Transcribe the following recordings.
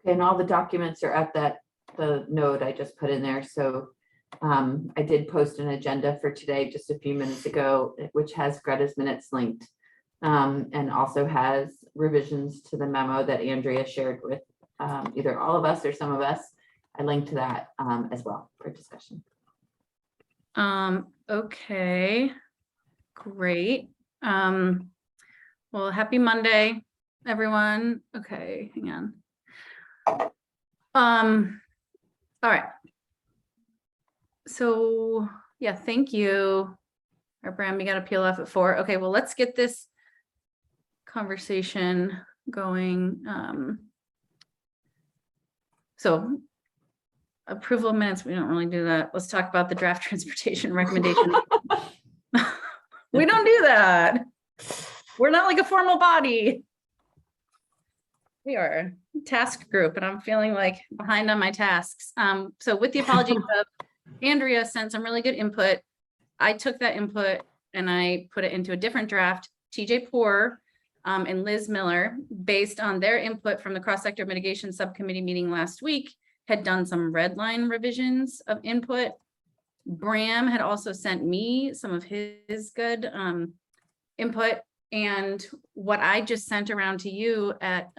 Okay, and all the documents are at the node I just put in there. So I did post an agenda for today just a few minutes ago, which has Greta's minutes linked, and also has revisions to the memo that Andrea shared with either all of us or some of us. I linked to that as well for discussion. Okay, great. Well, happy Monday, everyone. Okay, hang on. All right. So yeah, thank you. Our Bram, you got to peel off at 4. Okay, well, let's get this conversation going. So approval of minutes, we don't really do that. Let's talk about the draft transportation recommendation. We don't do that. We're not like a formal body. We are a task group, and I'm feeling like behind on my tasks. So with the apology of Andrea sent some really good input. I took that input and I put it into a different draft. TJ Poor and Liz Miller, based on their input from the cross-sector mitigation subcommittee meeting last week, had done some red line revisions of input. Bram had also sent me some of his good input, and what I just sent around to you at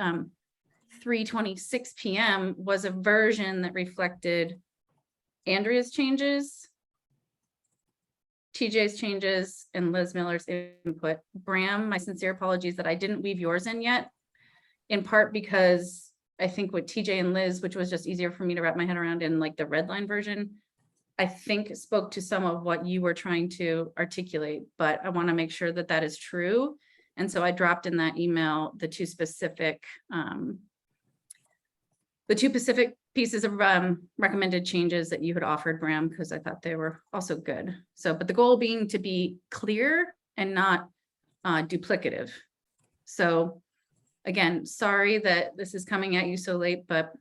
3:26 p.m. was a version that reflected Andrea's changes, TJ's changes, and Liz Miller's input. Bram, my sincere apologies that I didn't weave yours in yet, in part because I think with TJ and Liz, which was just easier for me to wrap my head around in like the red line version, I think spoke to some of what you were trying to articulate, but I want to make sure that that is true. And so I dropped in that email the two specific pieces of recommended changes that you had offered, Bram, because I thought they were also good. So, but the goal being to be clear and not duplicative. So again, sorry that this is coming at you so late, but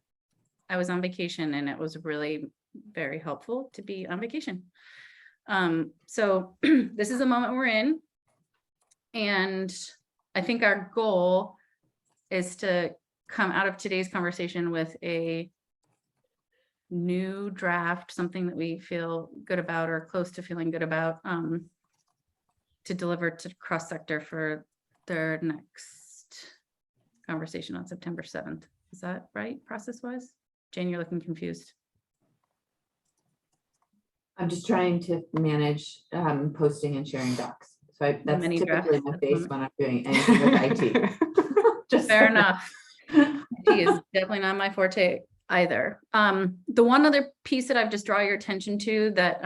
I was on vacation and it was really very helpful to be on vacation. So this is the moment we're in. And I think our goal is to come out of today's conversation with a new draft, something that we feel good about or close to feeling good about, to deliver to cross-sector for their next conversation on September 7th. Is that right, process-wise? Jane, you're looking confused. I'm just trying to manage posting and sharing docs. So that's typically my face when I'm doing anything with IT. Just fair enough. IT is definitely not my forte either. The one other piece that I've just draw your attention to that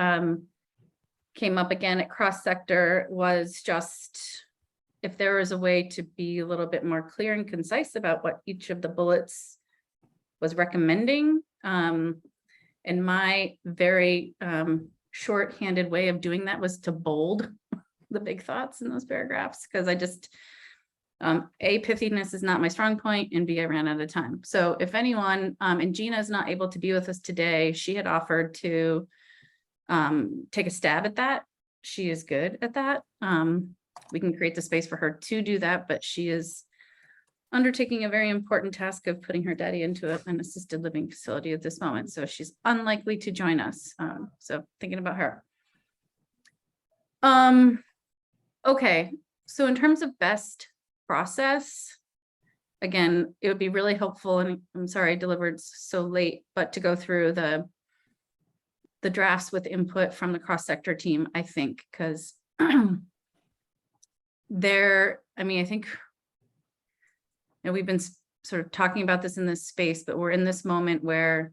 came up again at cross-sector was just if there is a way to be a little bit more clear and concise about what each of the bullets was recommending. And my very short-handed way of doing that was to bold the big thoughts in those paragraphs, because I just, A, pithiness is not my strong point, and B, I ran out of time. So if anyone, and Gina is not able to be with us today, she had offered to take a stab at that. She is good at that. We can create the space for her to do that, but she is undertaking a very important task of putting her daddy into an assisted living facility at this moment. So she's unlikely to join us. So thinking about her. Okay, so in terms of best process, again, it would be really helpful, and I'm sorry I delivered so late, but to go through the drafts with input from the cross-sector team, I think, because I think we've been sort of talking about this in this space, but we're in this moment where,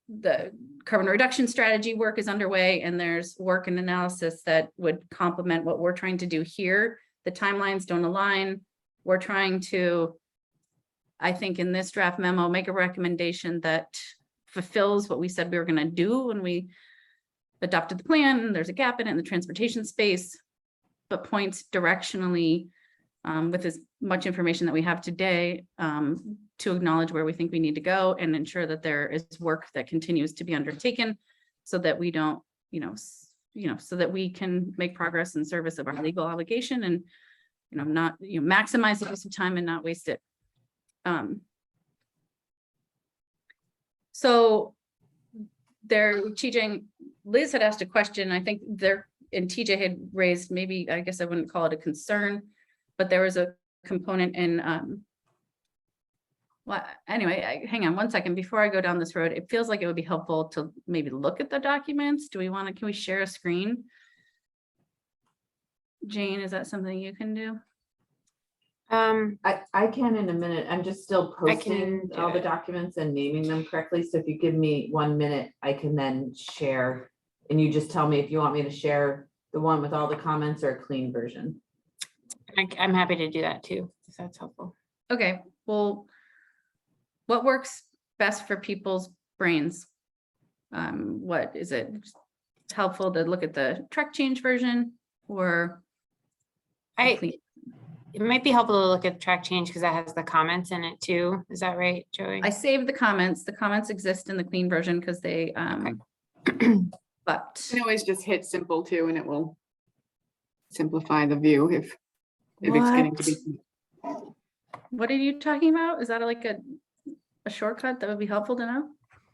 the carbon reduction strategy work is underway, and there's work and analysis that would complement what we're trying to do here. The timelines don't align. We're trying to, I think, in this draft memo, make a recommendation that fulfills what we said we were going to do when we adopted the plan. There's a gap in it in the transportation space, but points directionally with as much information that we have today to acknowledge where we think we need to go and ensure that there is work that continues to be undertaken so that we don't, so that we can make progress in service of our legal obligation and, not, maximize the use of time and not waste it. So TJ, Liz had asked a question. I think and TJ had raised, maybe, I guess I wouldn't call it a concern, but there was a component in, well, anyway, hang on one second. Before I go down this road, it feels like it would be helpful to maybe look at the documents. Can we share a screen? Jane, is that something you can do? I can in a minute. I'm just still I posting can do all the it. documents and naming them correctly. So if you give me 1 minute, I can then share. And you just tell me if you want me to share the one with all the comments or a clean version. I'm happy to do that too, if that's helpful. Okay, well, what works best for people's brains? What is it helpful to look at the track change version or? It might be helpful to look at track change because that has the comments in it too. Is that right, Joey? I saved the comments. The comments exist in the clean version because they, but You can always just hit simple too, and it will simplify the view if it's getting to be. what are you talking about? Is that like a shortcut that would be helpful to know?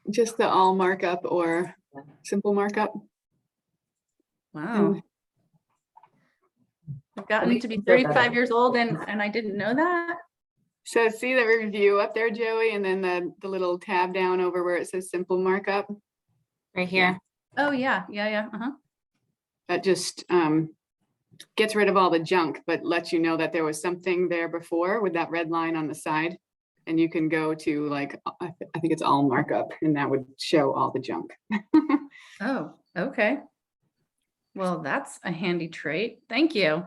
Just the all markup or simple markup. Wow. And I've gotten to be 35 years old and I didn't know that. so see the review up there, Joey, and then the little tab down over where it says simple markup. Right here. Oh, yeah. Uh-huh. That just gets rid of all the junk, but lets you know that there was something there before with that red line on the side. And you can go to like, I think it's all markup, and that would show all the junk. Oh, okay. Well, that's a handy trait. Thank you.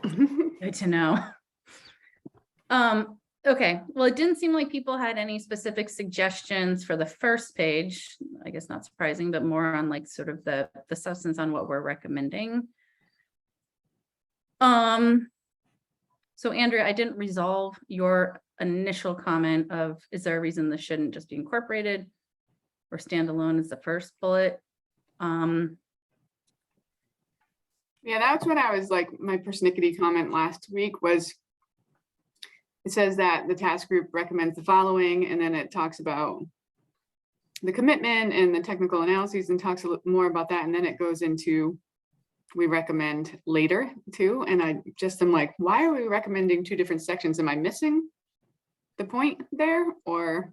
Good to know. Okay, well, it didn't seem like people had any specific suggestions for the first page. I guess not surprising, but more on like sort of the substance on what we're recommending. So Andrea, I didn't resolve your initial comment of, is there a reason this shouldn't just be incorporated or stand alone as the first bullet? Yeah, that's what I was like, my persnickety comment last week was, it says that the task group recommends the following, and then it talks about the commitment and the technical analyses and talks a little more about that. And then it goes into, we recommend later too. And I just am like, why are we recommending two different sections? Am I missing the point there or?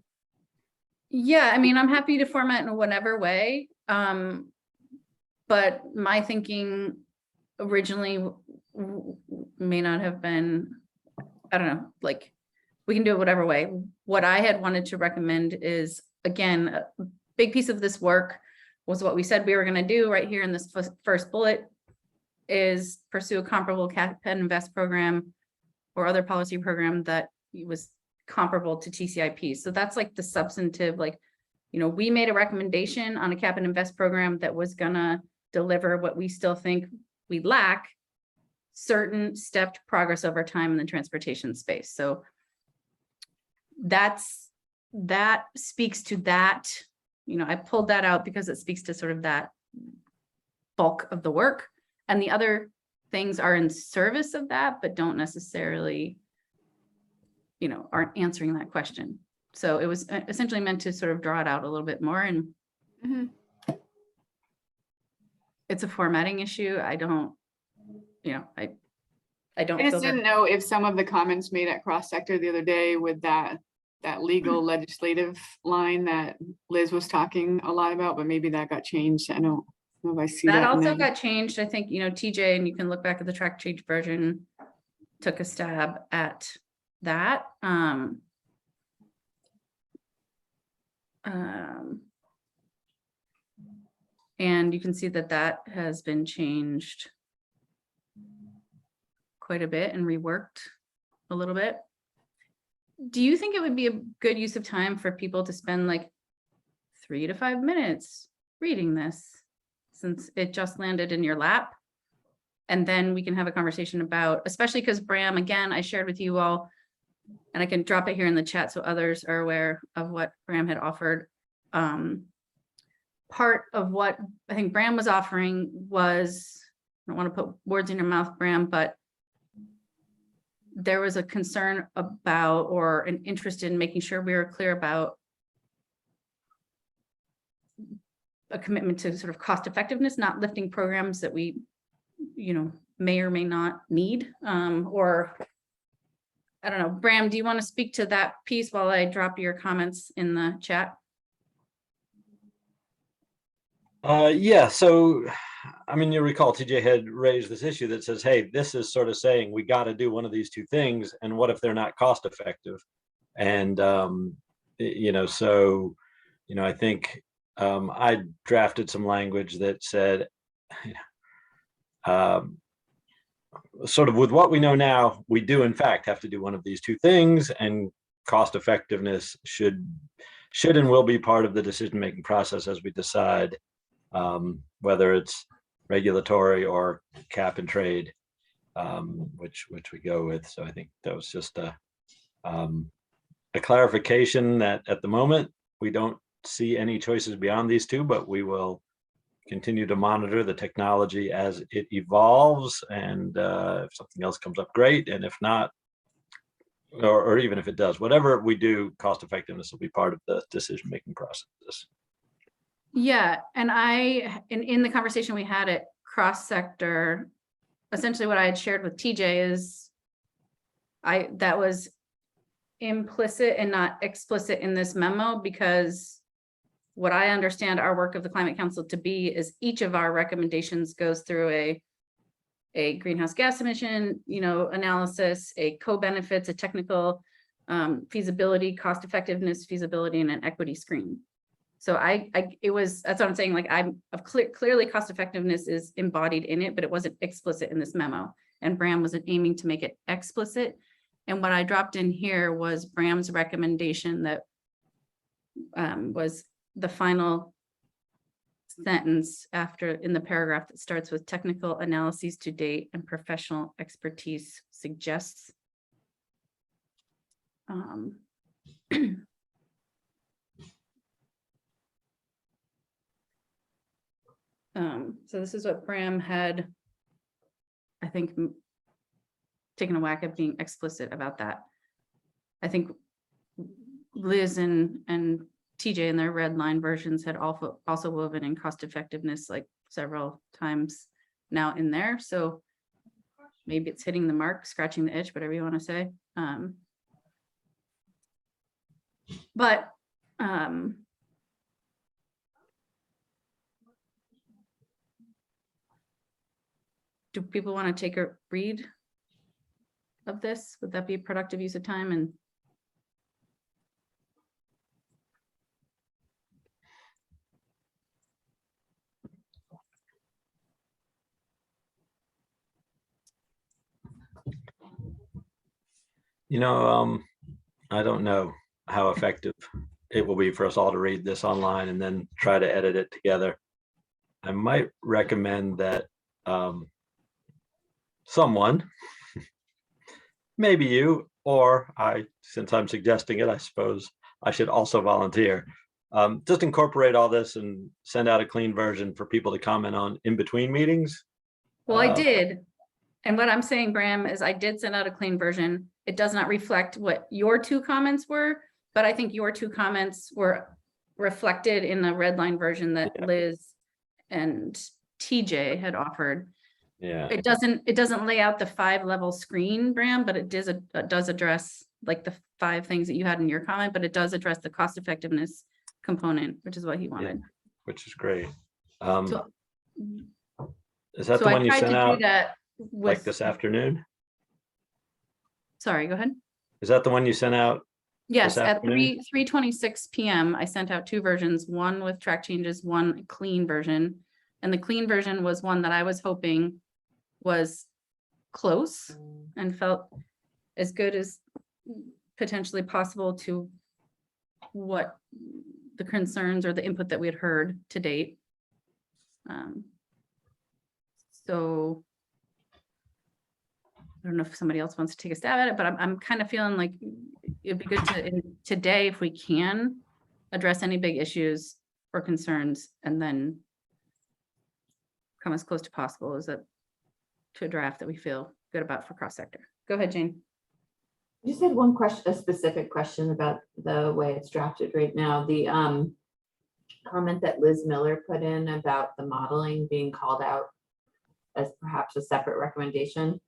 Yeah, I mean, I'm happy to format in whatever way. But my thinking originally may not have been, I don't know, like we can do it whatever way. What I had wanted to recommend is, again, a big piece of this work was what we said we were going to do right here in this first bullet is pursue a comparable cap and invest program or other policy program that was comparable to TCIP. So that's like the substantive, like, you know, we made a recommendation on a cap and invest program that was gonna deliver what we still think we lack, certain stepped progress over time in the transportation space. So that speaks to that, you know, I pulled that out because it speaks to sort of that bulk of the work. And the other things are in service of that, but don't necessarily, you know, aren't answering that question. So it was essentially meant to sort of draw it out a little bit more, and it's a formatting issue. I don't, you know, I don't. I just didn't know if some of the comments made at cross sector the other day with that legal legislative line that Liz was talking a lot about, but maybe that got changed. I don't know if I see that. That also got changed. I think, you know, TJ, and you can look back at the track change version, took a stab at that. And you can see that that has been changed quite a bit and reworked a little bit. Do you think it would be a good use of time for people to spend like 3 to 5 minutes reading this, since it just landed in your lap? And then we can have a conversation about, especially because Bram, again, I shared with you all, and I can drop it here in the chat so others are aware of what Bram had offered. Part of what I think Bram was offering was, I don't want to put words in your mouth, Bram, but there was a concern about, or an interest in making sure we were clear about a commitment to sort of cost effectiveness, not lifting programs that we, may or may not need, or I don't know. Bram, do you want to speak to that piece while I drop your comments in the chat? Yeah, so I mean, you recall TJ had raised this issue that says, hey, this is sort of saying we got to do one of these two things, and what if they're not cost effective? And I think I drafted some language that said, sort of with what we know now, we do in fact have to do one of these two things, and cost effectiveness should and will be part of the decision-making process as we decide whether it's regulatory or cap and trade, which we go with. So I think that was just a clarification that at the moment we don't see any choices beyond these two, but we will continue to monitor the technology as it evolves, and if something else comes up, great, and if not, or even if it does, whatever we do, cost effectiveness will be part of the decision-making process. Yeah, and in the conversation we had at cross sector, essentially what I had shared with TJ is that was implicit and not explicit in this memo, because what I understand our work of the Climate Council to be is each of our recommendations goes through a greenhouse gas emission, analysis, a co-benefits, a technical feasibility, cost effectiveness, feasibility, and an equity screen. So that's what I'm saying. Like clearly cost effectiveness is embodied in it, but it wasn't explicit in this memo. And Bram was aiming to make it explicit. And what I dropped in here was Bram's recommendation that was the final sentence in the paragraph that starts with technical analyses to date and professional expertise suggests. So this is what Bram had, I think, taken a whack at being explicit about that. I think Liz and TJ in their red line versions had also woven in cost effectiveness like several times now in there. So maybe it's hitting the mark, scratching the itch, whatever you want to say. Do people want to take a read of this? Would that be a productive use of time? And I don't know how effective it will be for us all to read this online and then try to edit it together. I might recommend that someone, maybe you, or I, since I'm suggesting it, I suppose I should also volunteer. Just incorporate all this and send out a clean version for people to comment on in between meetings. well, I did. And what I'm saying, Bram, is I did send out a clean version. It does not reflect what your two comments were, but I think your two comments were reflected in the red line version that Liz and TJ had offered. Yeah. It doesn't lay out the 5-level screen, Bram, but it does address like the 5 things that you had in your comment, but it does address the cost effectiveness component, which is what he wanted. Which is great. So Is that the one you sent out like this afternoon? Sorry, go ahead. Is that the one you sent out? Yes, at afternoon? 3:26 p.m. I sent out 2 versions, one with track changes, one clean version. And the clean version was one that I was hoping was close and felt as good as potentially possible to what the concerns or the input that we had heard to date. So I don't know if somebody else wants to take a stab at it, but I'm kind of feeling like it'd be good to today, if we can, address any big issues or concerns, and then come as close to possible to a draft that we feel good about for cross sector. Go ahead, Jane. I just had one question, a specific question about the way it's drafted right now. comment that Liz Miller put in about the modeling being called out as perhaps a separate recommendation.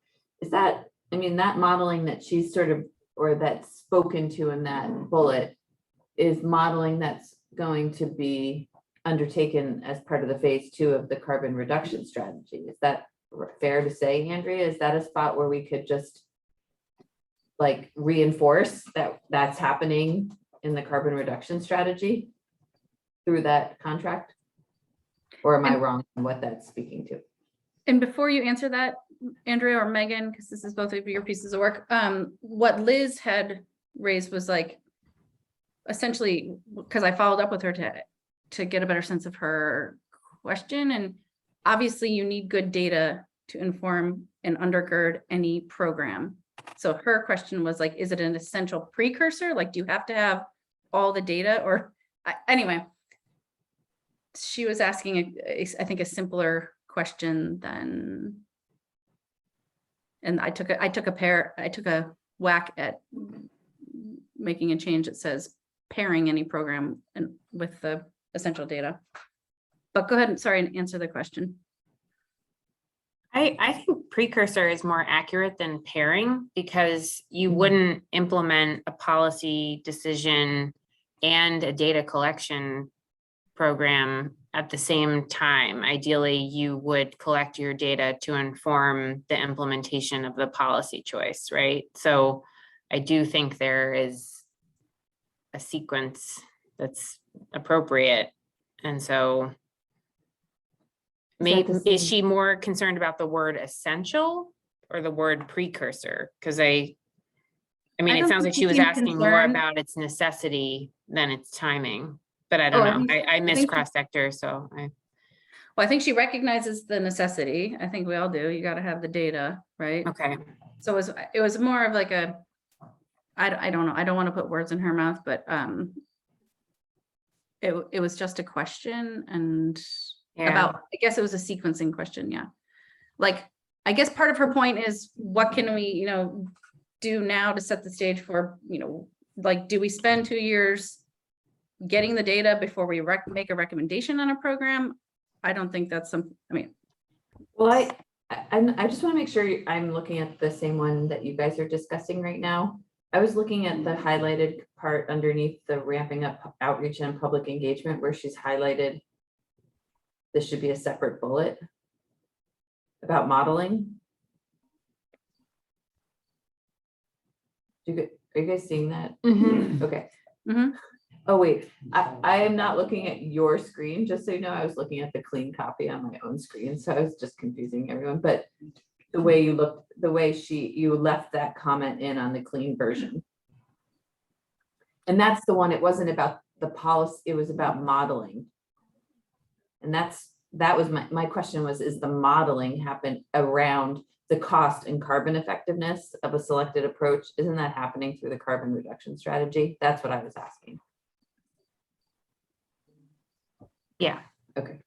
Is that, I mean, that modeling that she's sort of, or that's spoken to in that bullet is modeling that's going to be undertaken as part of the phase 2 of the carbon reduction strategy. Is that fair to say, Andrea? Is that a spot where we could just like reinforce that that's happening in the carbon reduction strategy through that contract? Or am I wrong on what that's speaking to? And before you answer that, Andrea or Megan, because this is both of your pieces of work, what Liz had raised was like, essentially, because I followed up with her to get a better sense of her question. And obviously you need good data to inform and undergird any program. So her question was like, is it an essential precursor? Like, do you have to have all the data? Or anyway, she was asking, I think, a simpler question than, and I took a whack at making a change that says pairing any program and with the essential data. But go ahead and sorry, and answer the question. I think precursor is more accurate than pairing, because you wouldn't implement a policy decision and a data collection program at the same time. Ideally, you would collect your data to inform the implementation of the policy choice, right? So I do think there is a sequence that's appropriate. And so maybe, is she more concerned about the word essential or the word precursor? Because I mean, it sounds like she was asking more about its necessity than its timing, but I don't know. I miss cross-sector, so Well, I think she recognizes the necessity. I think we all do. You got to have the data, right? okay. So it was more of like a, I don't know. I don't want to put words in her mouth, but it was just a question and about, I guess it was a sequencing question. Yeah. Like, I guess part of her point is what can we, do now to set the stage for, like, do we spend 2 years getting the data before we make a recommendation on a program? I don't think that's Well, I just want to make sure I'm looking at the same one that you guys are discussing right now. I was looking at the highlighted part underneath the ramping up outreach and public engagement where she's highlighted this should be a separate bullet about modeling. Are you guys seeing that? Mhm. Okay. Mhm. Oh, wait, I am not looking at your screen, just so you know. I was looking at the clean copy on my own screen, so I was just confusing everyone. But the way you looked, the way you left that comment in on the clean version. And that's the one, it wasn't about the policy, it was about modeling. And that was my question was, is the modeling happen around the cost and carbon effectiveness of a selected approach? Isn't that happening through the carbon reduction strategy? That's what I was asking. Yeah. Okay.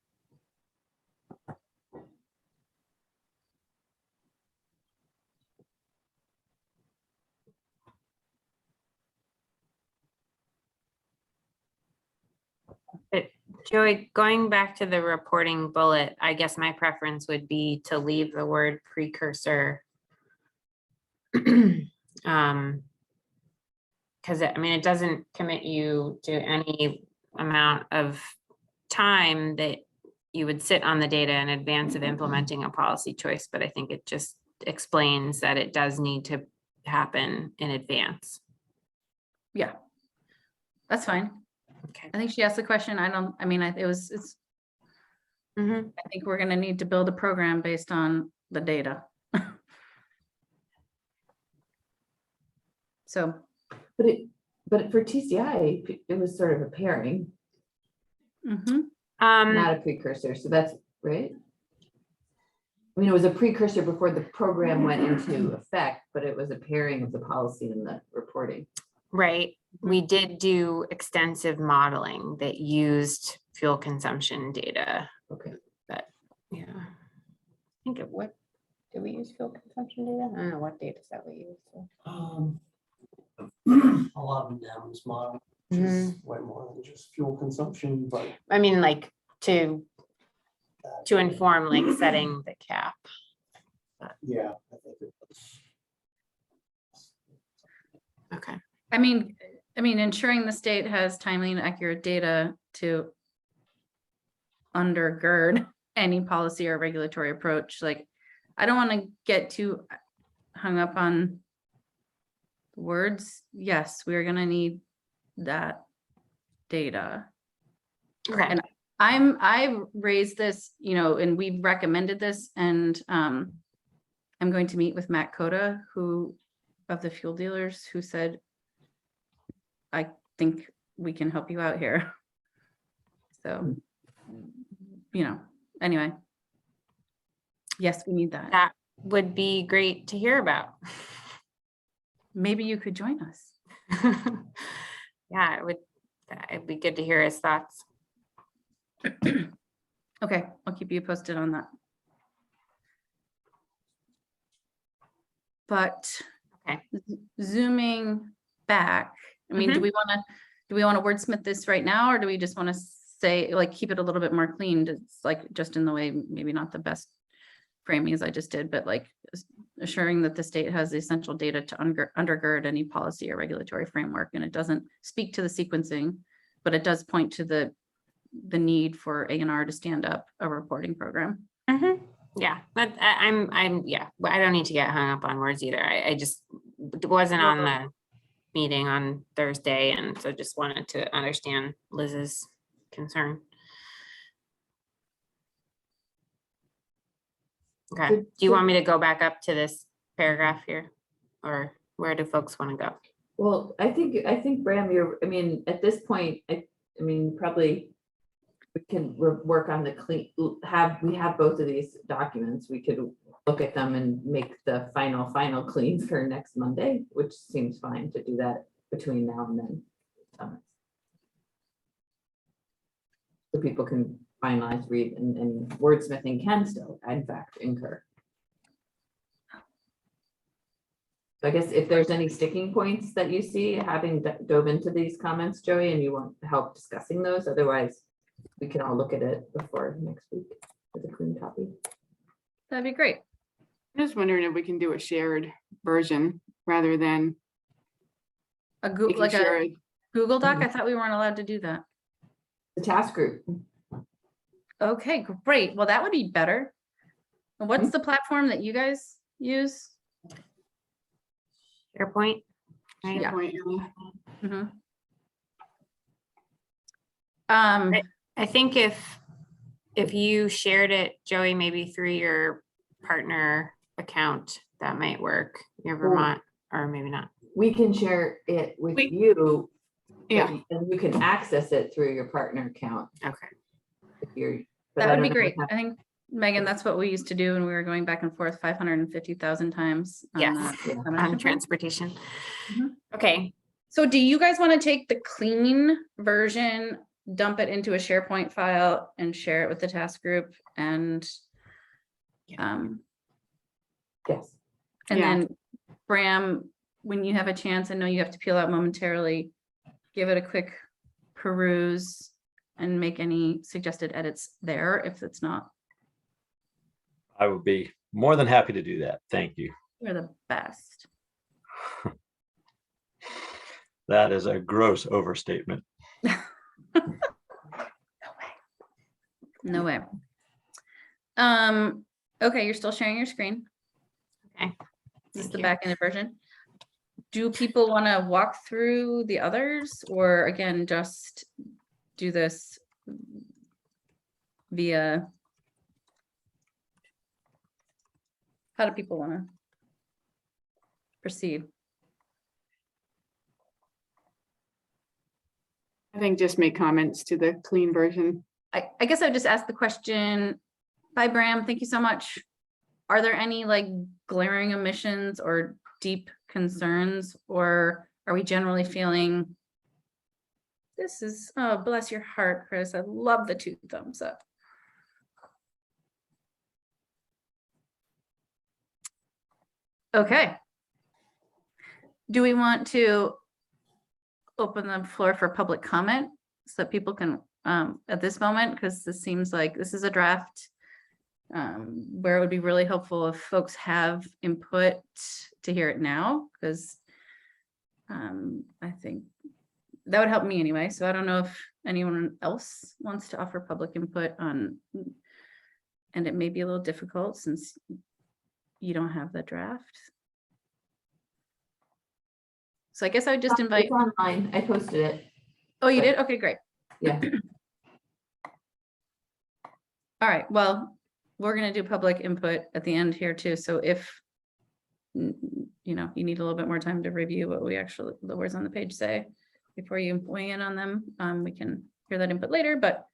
But Joey, going back to the reporting bullet, I guess my preference would be to leave the word precursor. Because it doesn't commit you to any amount of time that you would sit on the data in advance of implementing a policy choice, but I think it just explains that it does need to happen in advance. Yeah, that's fine. Okay. I think she asked the question. I think we're going to need to build a program based on the data. So. But for TCI, it was sort of a pairing, Mhm. not a precursor. So that's right. I mean, it was a precursor before the program went into effect, but it was a pairing of the policy and the reporting. Right. We did do extensive modeling that used fuel consumption data. Okay. But yeah. I think what did we use fuel consumption data? I don't know what data set we used. A lot of them down this model. is way more than just fuel consumption, but I mean, like to inform like setting the cap. yeah, I think it's. Okay. I mean, ensuring the state has timely and accurate data to undergird any policy or regulatory approach. Like, I don't want to get too hung up on words. Yes, we're going to need that data. Okay. And I raised this, and we've recommended this, and I'm going to meet with Matt Coda, who of the fuel dealers, who said, I think we can help you out here. So, anyway. Yes, we need that. That would be great to hear about. Maybe you could join us. Yeah, it'd be good to hear his thoughts. Okay, I'll keep you posted on that. But Okay. Zooming back, I mean, do we want to wordsmith this right now, or do we just want to say, like, keep it a little bit more cleaned? It's like just in the way, maybe not the best framing as I just did, but like assuring that the state has the essential data to undergird any policy or regulatory framework. And it doesn't speak to the sequencing, but it does point to the need for A&R to stand up a reporting program. Yeah, but yeah, I don't need to get hung up on words either. I just wasn't on the meeting on Thursday, and so just wanted to understand Liz's concern. Okay, do you want me to go back up to this paragraph here, or where do folks want to go? Well, I think Bram, at this point, probably we can work on the we have both of these documents. We could look at them and make the final clean for next Monday, which seems fine to do that between now and then. So people can finalize, read, and wordsmithing can still, in fact, incur. So I guess if there's any sticking points that you see, having dove into these comments, Joey, and you want help discussing those, otherwise we can all look at it before next week with a clean copy. That'd be great. I'm just wondering if we can do a shared version rather than Like share a it. Google Doc. I thought we weren't allowed to do that. The task group. Okay, great. Well, that would be better. And what's the platform that you guys use? SharePoint, right? Yeah. Point, Mhm. I think if you shared it, Joey, maybe through your partner account, that might work, your Vermont, or maybe not. We can share it with We- you. Yeah. And you can access it through your partner account. Okay. If you're. but That I would be don't know great. how- I think, Megan, that's what we used to do when we were going back and forth 550,000 times. on Yes, that on membership. transportation. Mhm. Okay, So do you guys want to take the clean version, dump it into a SharePoint file and share it with the task group, and Yes. and Yeah. then Bram, when you have a chance, I know you have to peel out momentarily, give it a quick peruse and make any suggested edits there if it's not. I would be more than happy to do that. Thank you. You're the best. That is a gross overstatement. No way. Okay, you're still sharing your screen. Okay. This is Thank the you. back-ended version. Do people want to walk through the others, or again, just do this via? How do people want to proceed? I think just make comments to the clean version. I guess I would just ask the question. Bye, Bram. Thank you so much. Are there any like glaring omissions or deep concerns, or are we generally feeling this is, oh, bless your heart, Chris. I love the 2 thumbs up. Okay. Do we want to open the floor for public comment so that people can, at this moment, because this seems like this is a draft where it would be really helpful if folks have input to hear it now, because I think that would help me anyway. So I don't know if anyone else wants to offer public input on, and it may be a little difficult since you don't have the draft. So I guess I would just invite, It's online. I posted it. oh, you did? Okay, great. Yeah. All right, well, we're gonna do public input at the end here too. So if, you know, you need a little bit more time to review what we actually, the words on the page say before you weigh in on them, we can hear that input later, but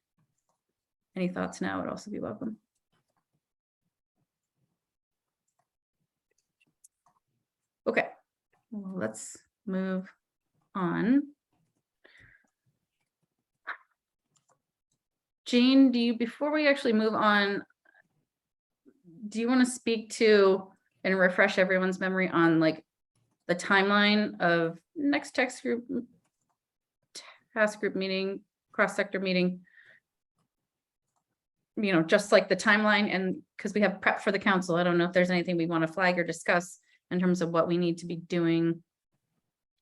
any thoughts now would also be welcome. Okay, well, let's move on. Jane, do you, before we actually move on, do you want to speak to and refresh everyone's memory on like the timeline of next task group meeting, cross-sector meeting? You know, just like the timeline, and because we have prep for the council, I don't know if there's anything we want to flag or discuss in terms of what we need to be doing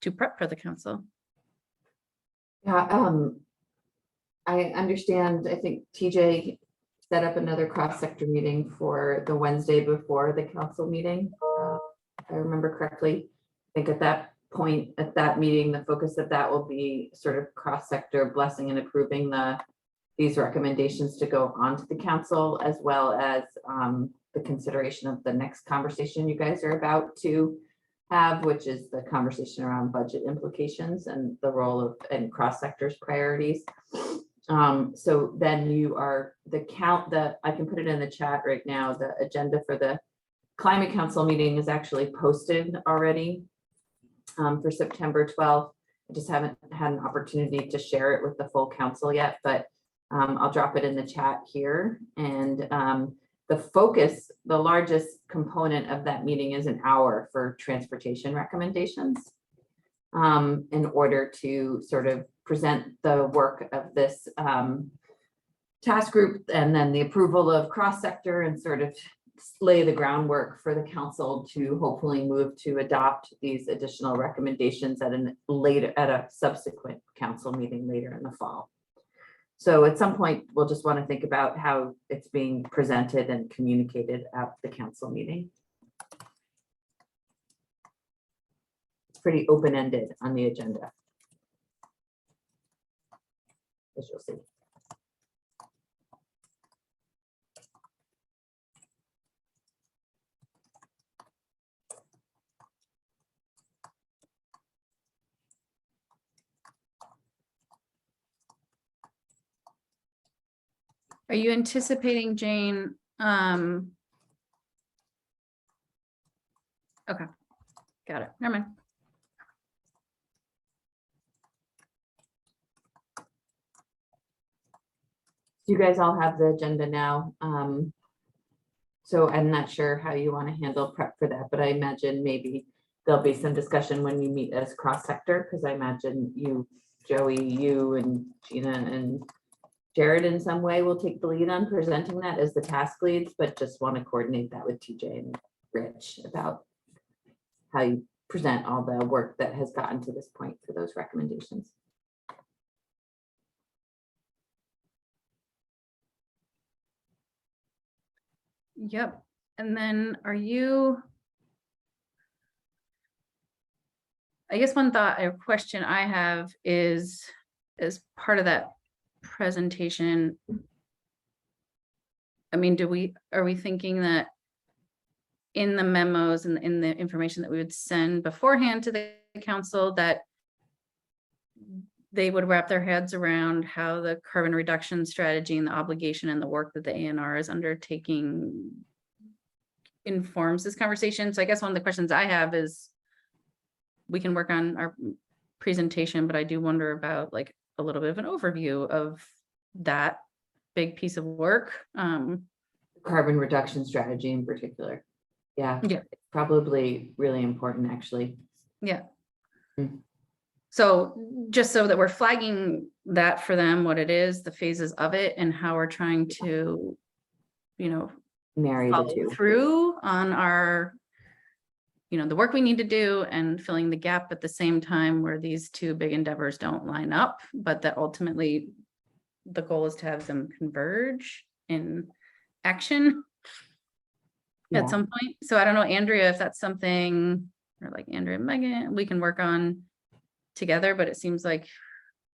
to prep for the council. Yeah, I understand, I think TJ set up another cross-sector meeting for the Wednesday before the council meeting. If I remember correctly, I think at that point, at that meeting, the focus of that will be sort of cross-sector blessing and approving these recommendations to go on to the council, as well as the consideration of the next conversation you guys are about to have, which is the conversation around budget implications and the role of and cross-sectors priorities. So then you are I can put it in the chat right now. The agenda for the climate council meeting is actually posted already for September 12th. I just haven't had an opportunity to share it with the full council yet, but I'll drop it in the chat here. And the focus, the largest component of that meeting is an hour for transportation recommendations in order to sort of present the work of this task group and then the approval of cross-sector and sort of lay the groundwork for the council to hopefully move to adopt these additional recommendations at a subsequent council meeting later in the fall. So at some point, we'll just want to think about how it's being presented and communicated at the council meeting. It's pretty open-ended on the agenda, as you'll see. Are you anticipating, Jane? Okay, got it. Never mind. You guys all have the agenda now. So I'm not sure how you want to handle prep for that, but I imagine maybe there'll be some discussion when we meet as cross-sector, because I imagine you, Joey, you and Gina and Jared in some way will take the lead on presenting that as the task leads, but just want to coordinate that with TJ and Rich about how you present all the work that has gotten to this point for those recommendations. Yep. And then are you, I guess one thought or question I have is, as part of that presentation, I mean, are we thinking that in the memos and in the information that we would send beforehand to the council, that they would wrap their heads around how the carbon reduction strategy and the obligation and the work that the ANR is undertaking informs this conversation? So I guess one of the questions I have is, we can work on our presentation, but I do wonder about like a little bit of an overview of that big piece of work. Carbon reduction strategy in particular. Yeah, Yeah. it's probably really important, actually. Yeah. So So just so that we're flagging that for them, what it is, the phases of it, and how we're trying to, you know, Marry the follow two. through on our, you know, the work we need to do and filling the gap at the same time where these two big endeavors don't line up, but that ultimately the goal is to have them converge in action Yeah. at some point. So I don't know, Andrea, if that's something, or like Andrea and Megan, we can work on together, but it seems like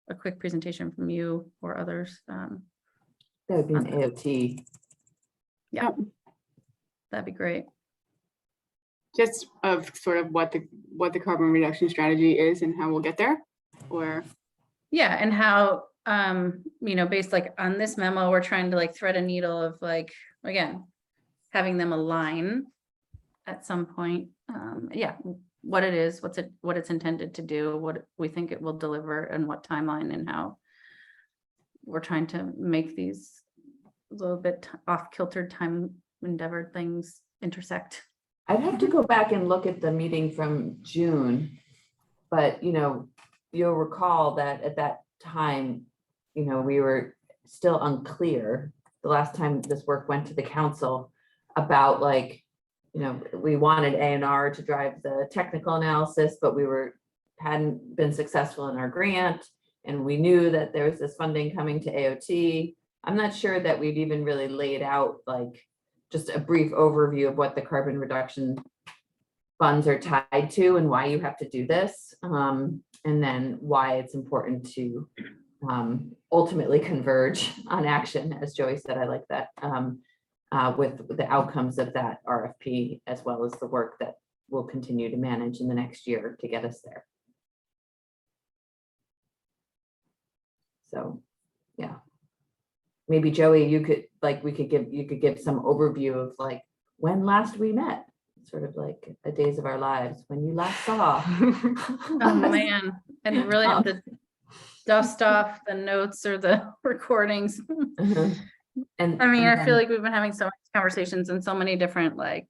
a quick presentation from you or others. That would be an AOT. Yeah, that'd be great. Just of sort of what the carbon reduction strategy is and how we'll get there, or Yeah, and how, you know, based like on this memo, we're trying to like thread a needle of like, again, having them align at some point. Yeah, what it is, what it's intended to do, what we think it will deliver, and what timeline, and how we're trying to make these a little bit off kilter time endeavor things intersect. I'd have to go back and look at the meeting from June, but you know, you'll recall that at that time, you know, we were still unclear the last time this work went to the council about like, you know, we wanted A&R to drive the technical analysis, but we hadn't been successful in our grant, and we knew that there was this funding coming to AOT. I'm not sure that we've even really laid out like just a brief overview of what the carbon reduction funds are tied to and why you have to do this, and then why it's important to ultimately converge on action, as Joey said. I like that, with the outcomes of that RFP, as well as the work that we'll continue to manage in the next year to get us there. So, yeah. Maybe Joey, you could give some overview of like when last we met, sort of like a days of our lives, when you last saw. Oh man, and really have to dust off the notes or the recordings. And I mean, and I feel then- like we've been having so many conversations in so many different like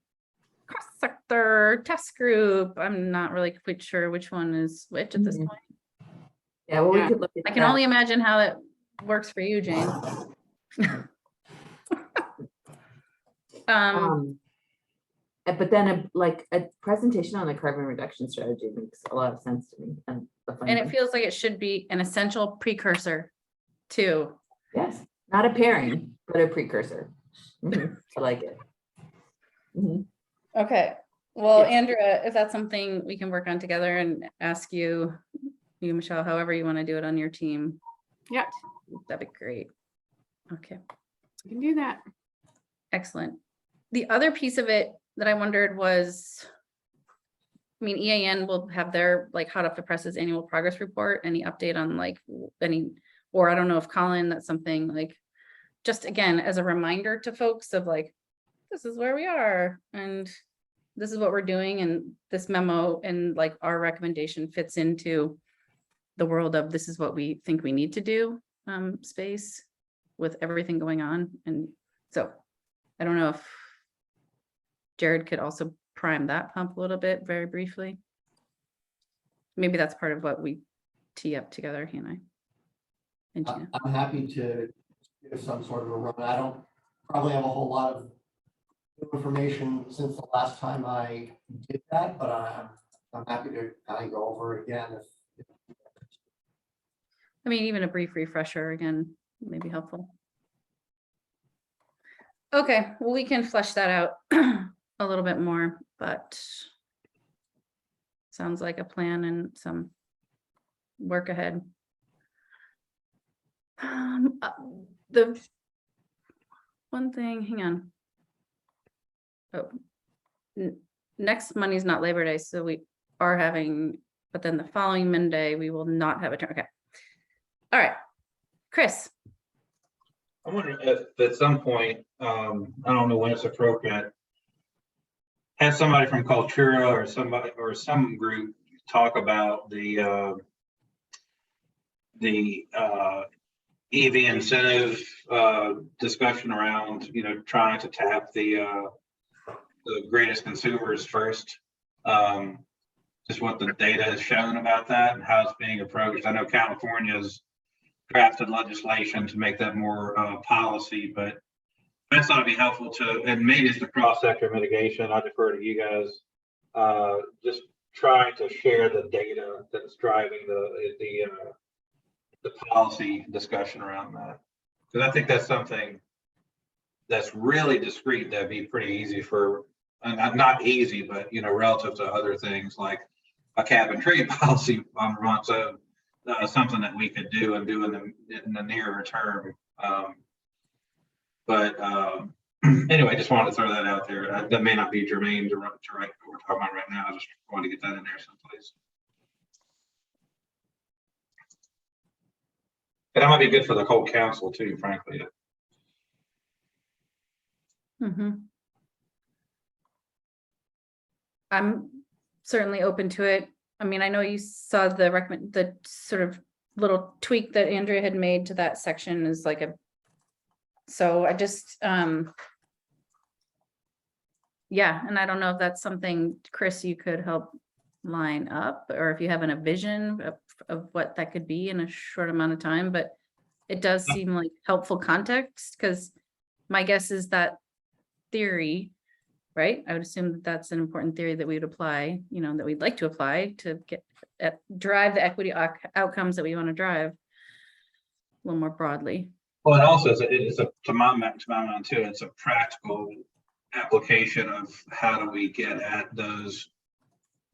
cross-sector test group. I'm not really quite sure which one is which at this Mhm. point. Yeah, well, we Yeah. could look at I can that. only imagine how it works for you, Jane. But then a presentation on the carbon reduction strategy makes a lot of sense to me. And the and funding. it feels like it should be an essential precursor to. Yes, not a pairing, but a precursor. Mhm, I like it. Mhm. Okay, well, Yes. Andrea, if that's something we can work on together and ask you, Michelle, however you want to do it on your team, yeah, that'd be great. Okay, we can do that. excellent. The other piece of it that I wondered was, I mean, EAN will have their like hot off the presses annual progress report. Any update on like any, or I don't know if Colin, that's something like, just again, as a reminder to folks of like, this is where we are and this is what we're doing, and this memo and like our recommendation fits into the world of this is what we think we need to do space with everything going on. And so I don't know if Jared could also prime that pump a little bit very briefly. Maybe that's part of what we tee up together, he and I. And Gina. I'm happy to give some sort of a run. I don't probably have a whole lot of information since the last time I did that, but I'm happy to kind of go over it again. I mean, even a brief refresher again may be helpful. Okay, well, we can flesh that out a little bit more, but sounds like a plan and some work ahead. The one thing, hang on. Oh, next Monday's not Labor Day, so we are having, but then the following Monday, we will not have a turn. Okay. All right, Chris. I wonder if at some point, I don't know when it's appropriate, have somebody from Cultura or somebody or some group talk about the EV incentive discussion around, you know, trying to tap the greatest consumers first. just what the data has shown about that and how it's being approached. I know California's drafted legislation to make that more policy, but I thought it'd be helpful to, and maybe it's the cross-sector mitigation. I defer to you guys. Just try to share the data that's driving the policy discussion around that, because I think that's something that's really discrete. That'd be pretty easy for, not easy, but relative to other things like a cap and trade policy on Vermont. So something that we could do and do in the nearer term. But anyway, just wanted to throw that out there. That may not be germane to what we're talking about right now. I just wanted to get that in there someplace. And that might be good for the whole council too, frankly. I'm certainly open to it. I mean, I know you saw the sort of little tweak that Andrea had made to that section is like so I just, yeah, and I don't know if that's something, Chris, you could help line up, or if you have a vision of what that could be in a short amount of time, but it does seem like helpful context, because my guess is that theory, right? I would assume that that's an important theory that we would apply, that we'd like to apply to drive the equity outcomes that we want to drive a little more broadly. Well, it also is to my mind too, it's a practical application of how do we get at those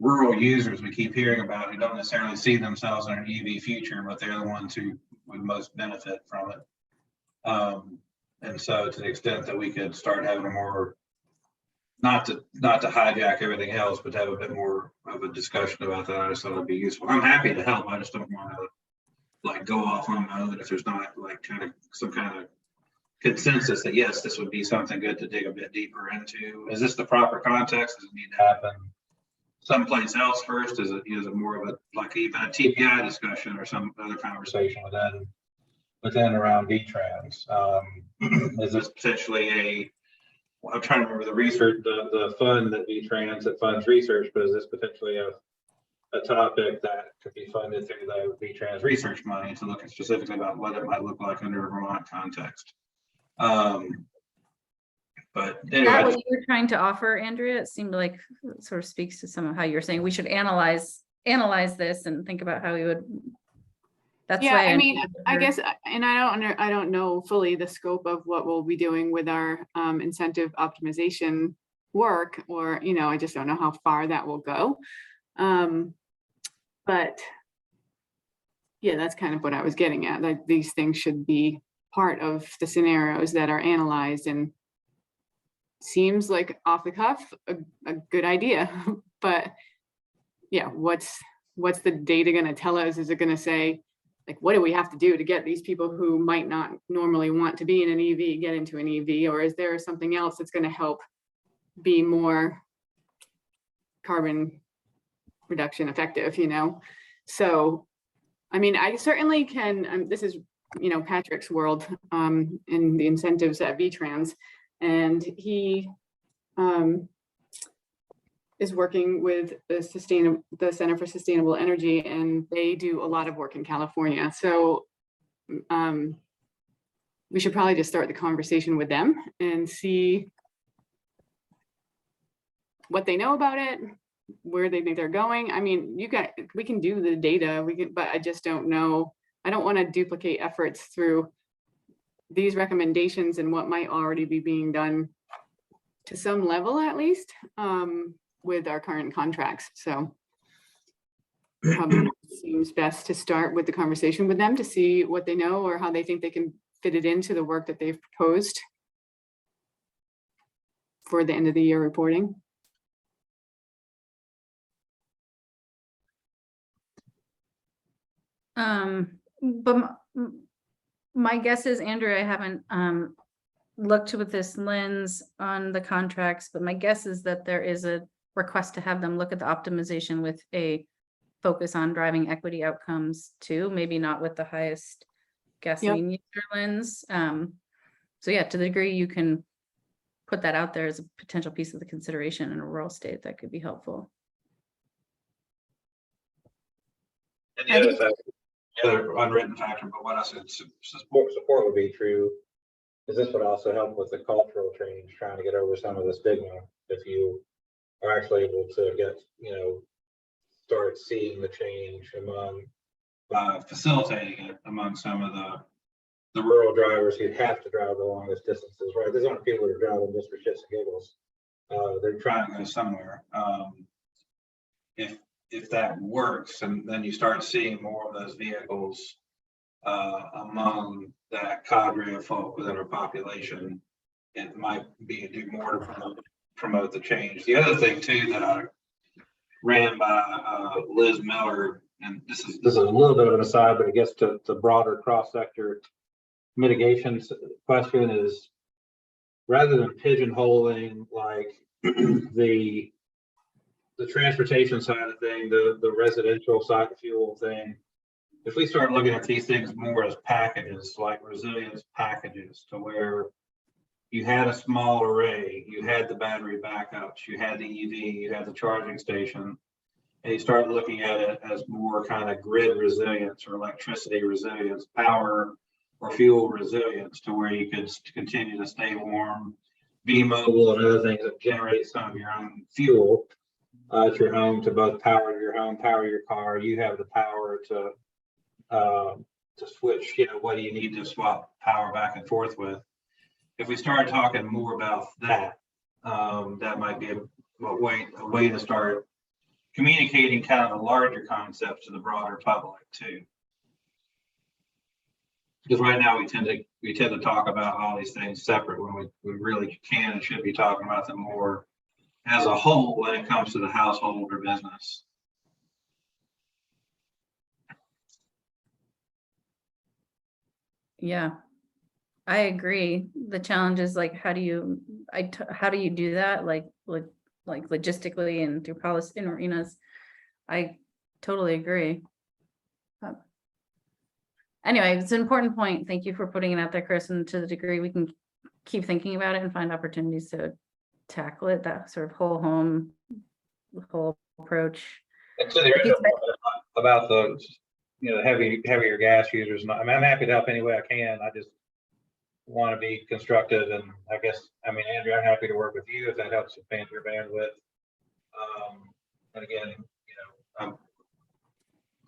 rural users we keep hearing about who don't necessarily see themselves in an EV future, but they're the ones who would most benefit from it. And so to the extent that we could start having a more, not to hijack everything else, but to have a bit more of a discussion about that, I just thought it'd be useful. I'm happy to help. I just don't want to go off on my own if there's not some kind of consensus that yes, this would be something good to dig a bit deeper into. Is this the proper context? Does it need to happen someplace else first? Is it more of even a TPI discussion or some other conversation within around VTrans? Is this potentially I'm trying to remember the research, the fund that VTrans that funds research, but is this potentially a topic that could be funded through the VTrans research money to look specifically about what it might look like under a Vermont context? But anyway, Is that what you were trying to offer, Andrea? It seemed like it sort of speaks to some of how you're saying we should analyze this and think about how we would. That's Yeah, why I mean, I guess, and I don't know fully the scope of what we'll be doing with our incentive optimization work, or I just don't know how far that will go. But yeah, that's kind of what I was getting at. Like these things should be part of the scenarios that are analyzed, and seems like off the cuff a good idea. But yeah, what's the data going to tell us? Is it going to say, what do we have to do to get these people who might not normally want to be in an EV get into an EV? Or is there something else that's going to help be more carbon reduction effective, So, I mean, I certainly can, this is, Patrick's world in the incentives at VTrans, and he is working with the Center for Sustainable Energy, and they do a lot of work in California. So we should probably just start the conversation with them and see what they know about it, where they think they're going. I mean, we can do the data, but I just don't know. I don't want to duplicate efforts through these recommendations and what might already be being done to some level, at least, with our current contracts. So probably seems best to start with the conversation with them to see what they know or how they think they can fit it into the work that they've proposed for the end of the year reporting. But my guess is, Andrea, I haven't looked with this lens on the contracts, but my guess is that there is a request to have them look at the optimization with a focus on driving equity outcomes too, maybe not with the highest gasoline user lens. So yeah, to the degree you can put that out there as a potential piece of the consideration in a rural state, that could be helpful. And I the think other unwritten factor, but what I said support would be true, is this would also help with the cultural change, trying to get over some of the stigma. If you are actually able to get, start seeing the change among, facilitating it among some of the rural drivers who have to drive the longest distances, right? These aren't people that are driving just for shits and giggles. They're trying to go somewhere. If that works, and then you start seeing more of those vehicles among that cadre of folk within our population, it might be do more to promote the change. The other thing too that I ran by Liz Miller, and this is a little bit of an aside, but it gets to the broader cross-sector mitigation question, is rather than pigeonholing like the transportation side of thing, the residential side of fuel thing, if we start looking at these things more as packages, like resilience packages, to where you had a small array, you had the battery backups, you had the EV, you had the charging station, and you start looking at it as more kind of grid resilience or electricity resilience, power or fuel resilience, to where you could continue to stay warm, be mobile, and other things that generate some of your own fuel at your home, to both power your home, power your car. You have the power to switch, what do you need to swap power back and forth with? If we start talking more about that, that might be a way to start communicating kind of the larger concepts to the broader public too. Because right now we tend to talk about all these things separate, when we really can and should be talking about them more as a whole when it comes to the household or business. Yeah, I agree. The challenge is like, how do you do that? Like logistically and through policy in arenas. I totally agree. Anyway, it's an important point. Thank you for putting it out there, Chris. And to the degree we can keep thinking about it and find opportunities to tackle it, that sort of whole approach. And to the original point about the heavier gas users, I'm happy to help any way I can. I just want to be constructive, and I guess, Andrew, I'm happy to work with you if that helps expand your bandwidth. And again,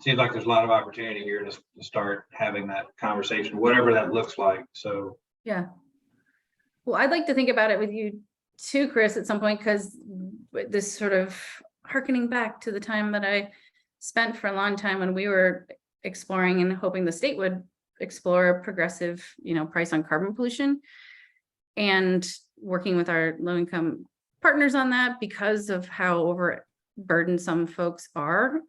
seems like there's a lot of opportunity here to start having that conversation, whatever that looks like. So yeah, well, I'd like to think about it with you too, Chris, at some point, because this sort of harkening back to the time that I spent for a long time when we were exploring and hoping the state would explore a progressive, price on carbon pollution, and working with our low-income partners on that because of how overburdened some folks are,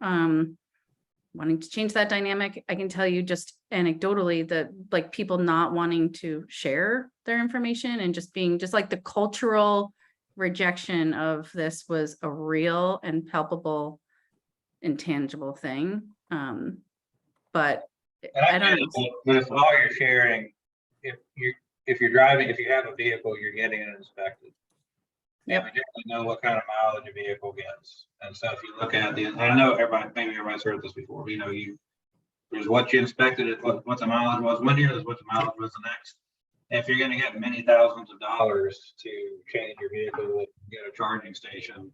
wanting to change that dynamic. I can tell you just anecdotally that like people not wanting to share their information and just being like the cultural rejection of this was a real and palpable, intangible thing. But I don't know. But if all you're sharing, if you're driving, if you have a vehicle, you're getting it inspected. Yep. And we generally know what kind of mileage a vehicle gets. And so if you look at I know maybe everybody's heard this before, there's what you inspected, what the mileage was one year, there's what the mileage was the next. And if you're going to get many thousands of dollars to change your vehicle, get a charging station,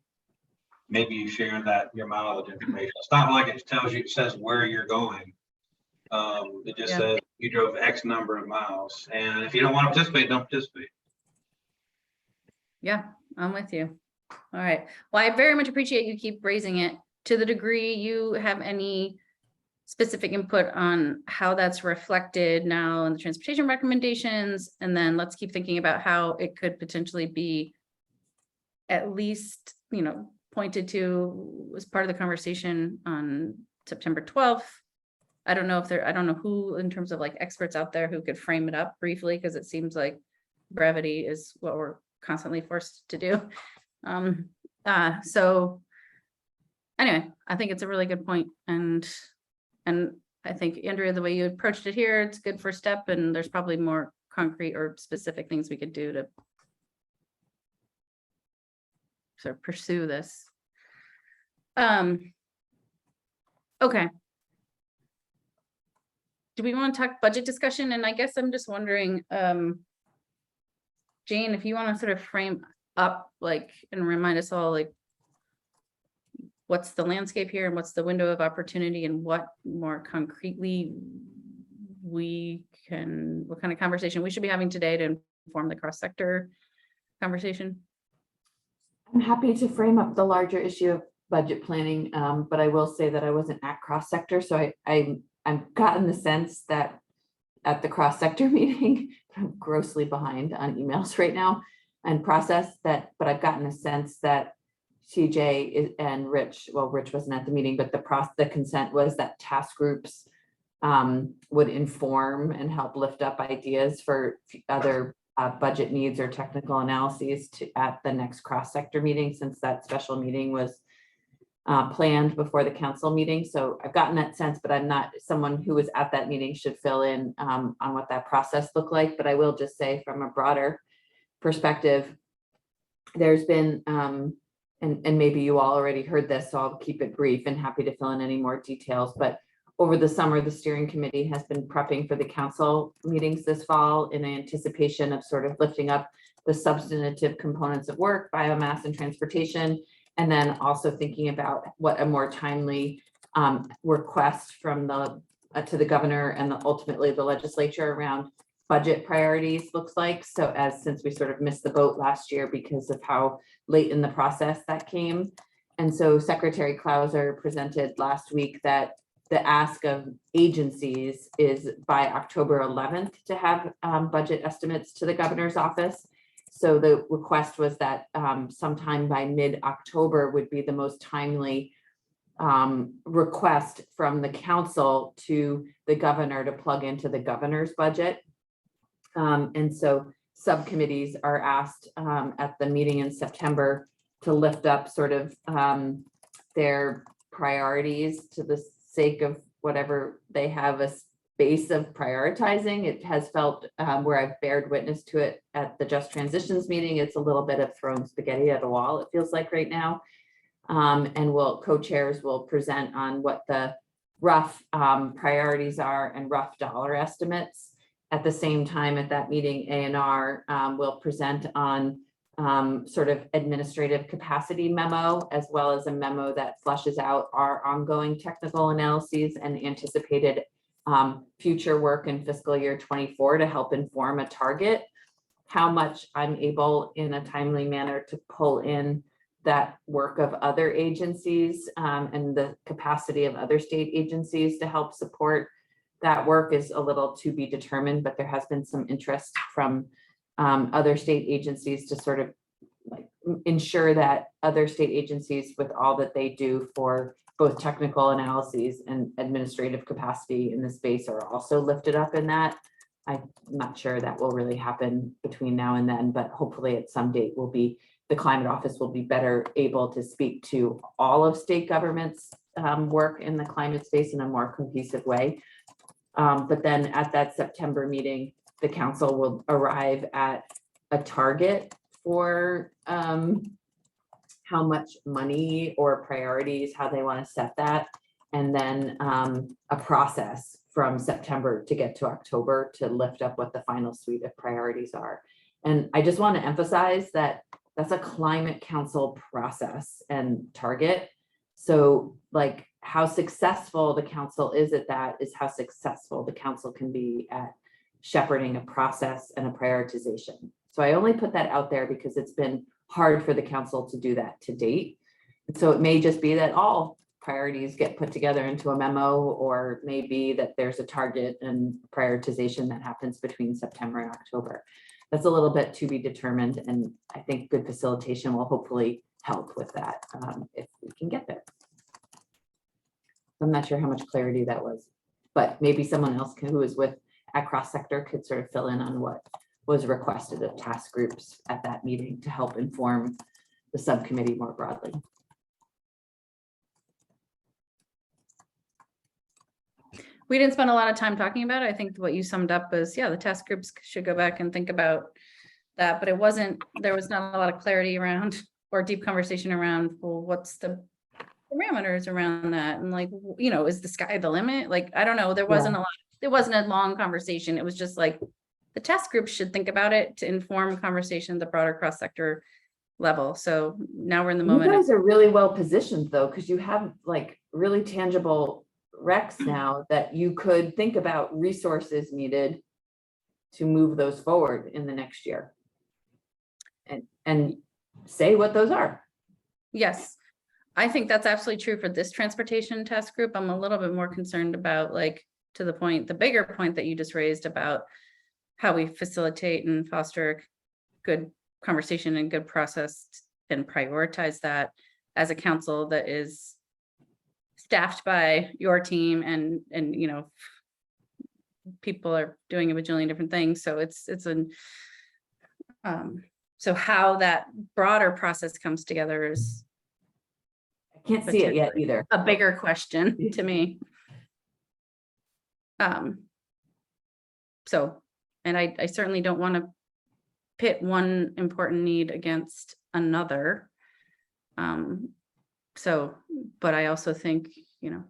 maybe you share your mileage information. It's not like it says where you're going. It just says you drove X number of miles. And if you don't want to participate, don't participate. Yeah, I'm with you. All right. Well, I very much appreciate you keep raising it. To the degree you have any specific input on how that's reflected now in the transportation recommendations, and then let's keep thinking about how it could potentially be at least, pointed to as part of the conversation on September 12th. I don't know who in terms of like experts out there who could frame it up briefly, because it seems like brevity is what we're constantly forced to do. So anyway, I think it's a really good point. And I think, Andrea, the way you approached it here, it's a good first step, and there's probably more concrete or specific things we could do to sort of pursue this. Okay. do we want to talk budget discussion? And I guess I'm just wondering, Jane, if you want to sort of frame up like and remind us all like what's the landscape here and what's the window of opportunity and what more concretely what kind of conversation we should be having today to inform the cross-sector conversation. I'm happy to frame up the larger issue of budget planning, but I will say that I wasn't at cross-sector, so I've gotten the sense that at the cross-sector meeting, I'm grossly behind on emails right now and process that, but I've gotten a sense that CJ and Rich, well, Rich wasn't at the meeting, but the consent was that task groups would inform and help lift up ideas for other budget needs or technical analyses at the next cross-sector meeting, since that special meeting was planned before the council meeting. So I've gotten that sense, but I'm not someone who was at that meeting should fill in on what that process looked like. But I will just say from a broader perspective, there's been, and maybe you all already heard this, so I'll keep it brief and happy to fill in any more details. But over the summer, the steering committee has been prepping for the council meetings this fall in anticipation of sort of lifting up the substantive components of work, biomass and transportation, and then also thinking about what a more timely request from to the governor and ultimately the legislature around budget priorities looks like. So since we sort of missed the boat last year because of how late in the process that came. And so Secretary Clauser presented last week that the ask of agencies is by October 11th to have budget estimates to the governor's office. So the request was that sometime by mid-October would be the most timely request from the council to the governor to plug into the governor's budget. And so subcommittees are asked at the meeting in September to lift up sort of their priorities to the sake of whatever they have a space of prioritizing. It has felt where I've bared witness to it at the Just Transitions meeting, it's a little bit of throwing spaghetti at a wall, it feels like right now. And co-chairs will present on what the rough priorities are and rough dollar estimates. At the same time, at that meeting, A&R will present on sort of administrative capacity memo, as well as a memo that fleshes out our ongoing technical analyses and anticipated future work in fiscal year 24 to help inform a target. How much I'm able in a timely manner to pull in that work of other agencies and the capacity of other state agencies to help support that work is a little to be determined, but there has been some interest from other state agencies to sort of like ensure that other state agencies with all that they do for both technical analyses and administrative capacity in the space are also lifted up in that. I'm not sure that will really happen between now and then, but hopefully at some date the climate office will be better able to speak to all of state governments work in the climate space in a more cohesive way. But then at that September meeting, the council will arrive at a target for how much money or priorities, how they want to set that, and then a process from September to get to October to lift up what the final suite of priorities are. And I just want to emphasize that that's a climate council process and target. So like how successful the council is at that is how successful the council can be at shepherding a process and a prioritization. So I only put that out there because it's been hard for the council to do that to date. And so it may just be that all priorities get put together into a memo, or maybe that there's a target and prioritization that happens between September and October. That's a little bit to be determined. And I think good facilitation will hopefully help with that if we can get there. I'm not sure how much clarity that was, but maybe someone else who is at cross sector could sort of fill in on what was requested of task groups at that meeting to help inform the subcommittee more broadly. We didn't spend a lot of time talking about it. I think what you summed up is, yeah, the task groups should go back and think about that, but there was not a lot of clarity around or deep conversation around, well, what's the parameters around that? And like, is the sky the limit? Like, I don't know, there wasn't a lot of it wasn't a long conversation. It was just like, the task group should think about it to inform conversation at the broader cross-sector level. So now we're in the You moment. guys are really well positioned though, because you have like really tangible recs now that you could think about resources needed to move those forward in the next year. And say what those are. Yes, I think that's absolutely true for this transportation task group. I'm a little bit more concerned about, like, to the point, the bigger point that you just raised about how we facilitate and foster good conversation and good process and prioritize that as a council that is staffed by your team and you know, people are doing a bajillion different things. So it's an so how that broader process comes together is I can't see it yet either. a bigger question to me. So, and I certainly don't want to pit one important need against another. So, but I also think, you know,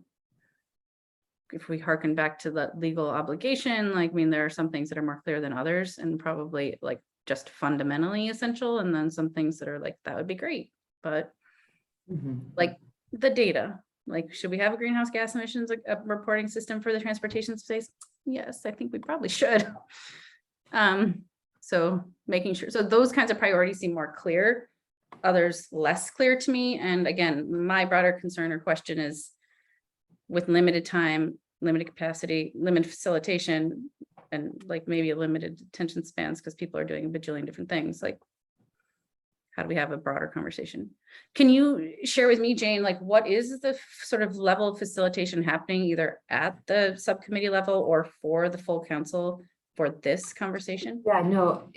if we hearken back to the legal obligation, like, I mean, there are some things that are more clear than others and probably like just fundamentally essential. And then some things that are like, that would be great, but like the data, like, should we have a greenhouse gas emissions reporting system for the transportation space? Yes, I think we probably should. So making sure, so those kinds of priorities seem more clear, others less clear to me. And again, my broader concern or question is, with limited time, limited capacity, limited facilitation, and like maybe a limited attention spans because people are doing a bajillion different things, like, how do we have a broader conversation? Can you share with me, Jane, like, what is the sort of level of facilitation happening either at the subcommittee level or for the full council for this conversation? Yeah, no.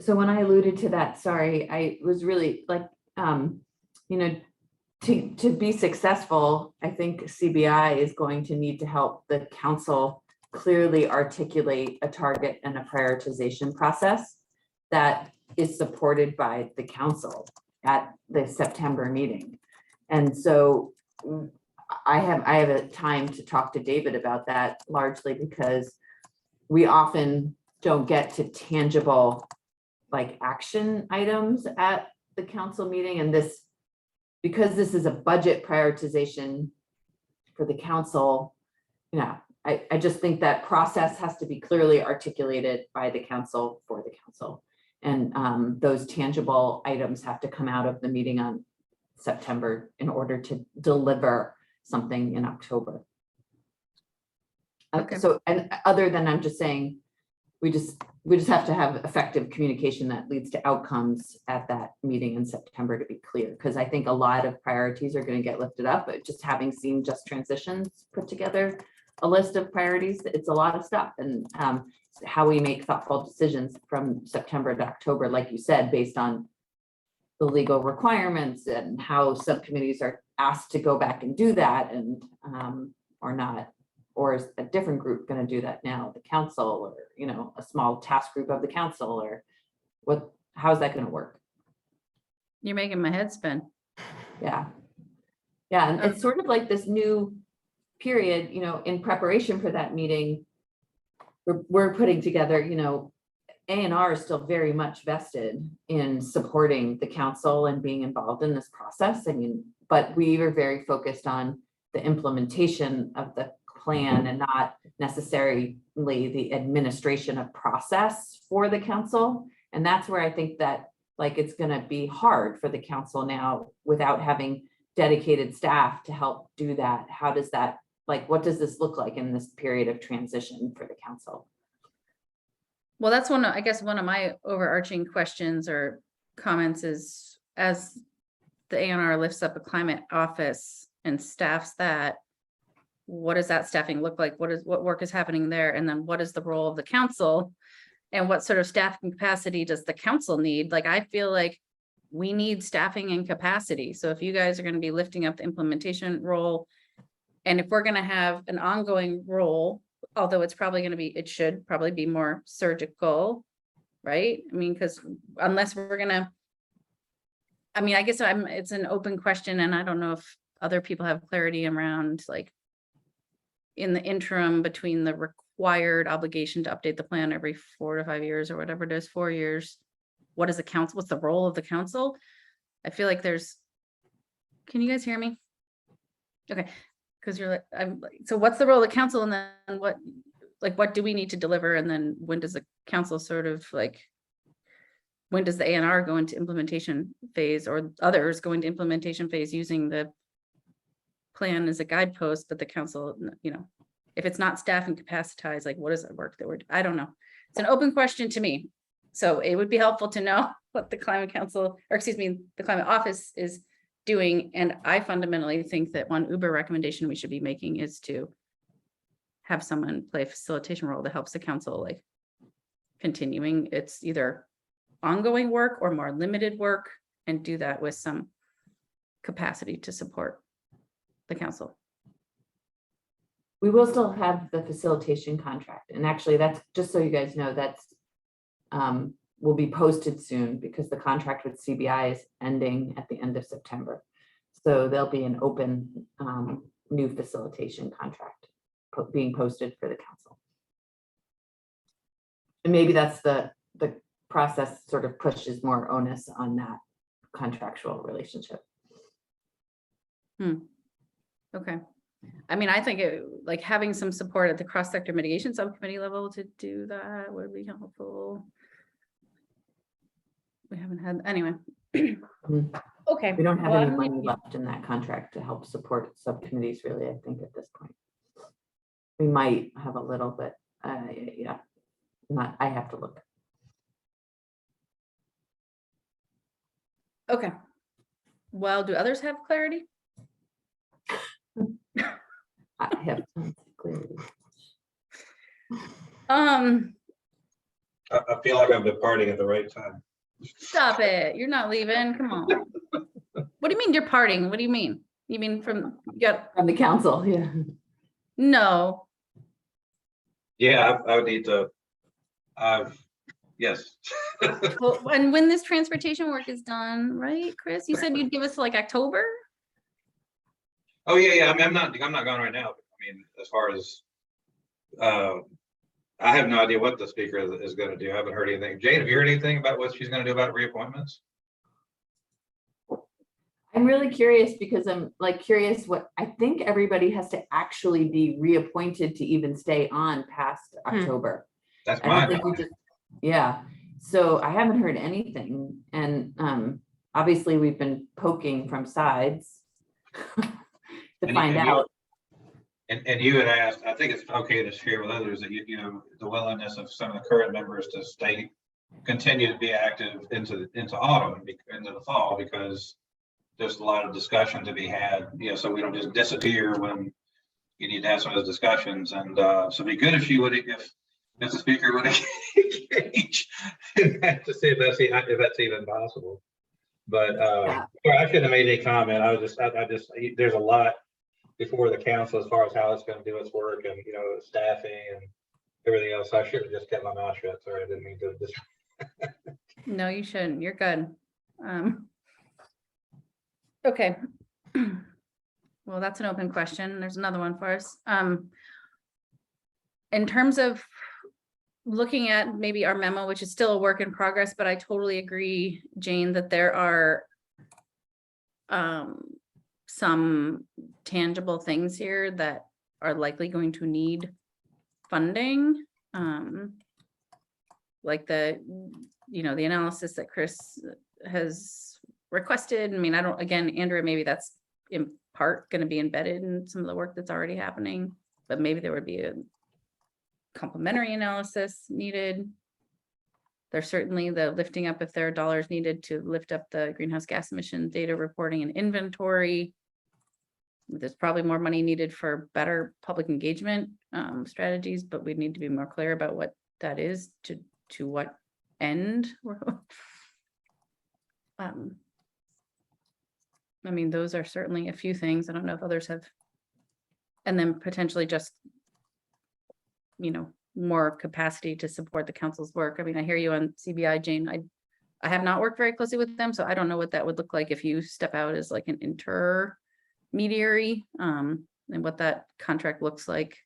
So when I alluded to that, sorry, I was really like, you know, to be successful, I think CBI is going to need to help the council clearly articulate a target and a prioritization process that is supported by the council at the September meeting. And so I have a time to talk to David about that, largely because we often don't get to tangible like action items at the council meeting. And this, because this is a budget prioritization for the council, you know, I just think that process has to be clearly articulated by the council for the council. And those tangible items have to come out of the meeting on September in order to deliver something in October. Okay. So, and other than, I'm just saying, we just have to have effective communication that leads to outcomes at that meeting in September, to be clear, because I think a lot of priorities are going to get lifted up, but just having seen Just Transitions put together a list of priorities, it's a lot of stuff. And how we make thoughtful decisions from September to October, like you said, based on the legal requirements and how subcommittees are asked to go back and do that, and or not, or is a different group going to do that now, the council, or, you know, a small task group of the council, or what, how's that going to work? You're making my head spin. Yeah. And it's sort of like this new period, you know, in preparation for that meeting, we're putting together, you know, A&R is still very much vested in supporting the council and being involved in this process. I mean, but we were very focused on the implementation of the plan and not necessarily the administration of process for the council. And that's where I think that, like, it's going to be hard for the council now without having dedicated staff to help do that. How does that, like, what does this look like in this period of transition for the council? Well, that's one, I guess, one of my overarching questions or comments is, as the A&R lifts up a climate office and staffs that, what does that staffing look like? What work is happening there? And then what is the role of the council? And what sort of staffing capacity does the council need? Like, I feel like we need staffing and capacity. So if you guys are going to be lifting up the implementation role, and if we're going to have an ongoing role, although it's probably going to be, it should probably be more surgical, right? I mean, because unless we're going to, I mean, I guess it's an open question, and I don't know if other people have clarity around, like, in the interim between the required obligation to update the plan every 4 to 5 years or whatever it is, 4 years. What is the council? What's the role of the council? I feel like there's, can you guys hear me? Okay, because you're like, so what's the role of the council, and then what do we need to deliver? And then when does the council sort of like, when does the A&R go into implementation phase, or others go into implementation phase using the plan as a guidepost, but the council, you know, if it's not staff and capacitized, like what is the work that I don't know. It's an open question to me. So it would be helpful to know what the climate council, or excuse me, the climate office is doing. And I fundamentally think that one Uber recommendation we should be making is to have someone play a facilitation role that helps the council like continuing its either ongoing work or more limited work, and do that with some capacity to support the council. We will still have the facilitation contract, and actually that's, just so you guys know, that's will be posted soon, because the contract with CBI is ending at the end of September. So there'll be an open new facilitation contract being posted for the council. And maybe that's the process sort of pushes more onus on that contractual relationship. Okay. I mean, I think it, like having some support at the cross-sector mitigation subcommittee level to do that would be helpful. We haven't had, anyway. Okay. We don't have Well, any I'm money with you. left in that contract to help support subcommittees, really, I think at this point. We might have a little bit, yeah, I have to look. Okay. Well, do others have clarity? I have clarity. I feel like I'm departing at the right time. Stop it. You're not leaving. Come on. What do you mean you're parting? What do you mean? You mean from, you got, From the council, yeah. no. Yeah, I would need to, yes. Well, and when this transportation work is done, right, Chris? You said you'd give us like October? Oh, yeah. I mean, I'm not going right now. I mean, as far as, I have no idea what the speaker is going to do. I haven't heard anything. Jane, have you heard anything about what she's going to do about reappointments? I'm really curious, because I'm like curious what, I think everybody has to actually be reappointed to even stay on past October. That's I don't mine. think we just, yeah, so I haven't heard anything, and obviously we've been poking from sides to find out. And you had asked, I think it's okay to share with others that you know, the willingness of some of the current members to continue to be active into autumn, into the fall, because there's a lot of discussion to be had, you know, so we don't just disappear when you need to have some of those discussions. And so it'd be good if she would, if the speaker would engage to see if that's even possible. But Yeah. I shouldn't have made any comment. I just there's a lot before the council as far as how it's going to do its work, and you know, staffing and everything else. I should have just kept my mouth shut. Sorry, I didn't mean to. No, you shouldn't. You're good. Okay. Well, that's an open question. There's another one for us. In terms of looking at maybe our memo, which is still a work in progress, but I totally agree, Jane, that there are some tangible things here that are likely going to need funding. Like the analysis that Chris has requested. I mean, again, Andrea, maybe that's in part going to be embedded in some of the work that's already happening, but maybe there would be a complementary analysis needed. There's certainly the lifting up, if there are dollars needed to lift up the greenhouse gas emission data reporting and inventory. There's probably more money needed for better public engagement strategies, but we need to be more clear about what that is, to what end. I mean, those are certainly a few things. I don't know if others have. And then potentially just, you know, more capacity to support the council's work. I mean, I hear you on CBI, Jane. I have not worked very closely with them, so I don't know what that would look like if you step out as like an intermediary, and what that contract looks like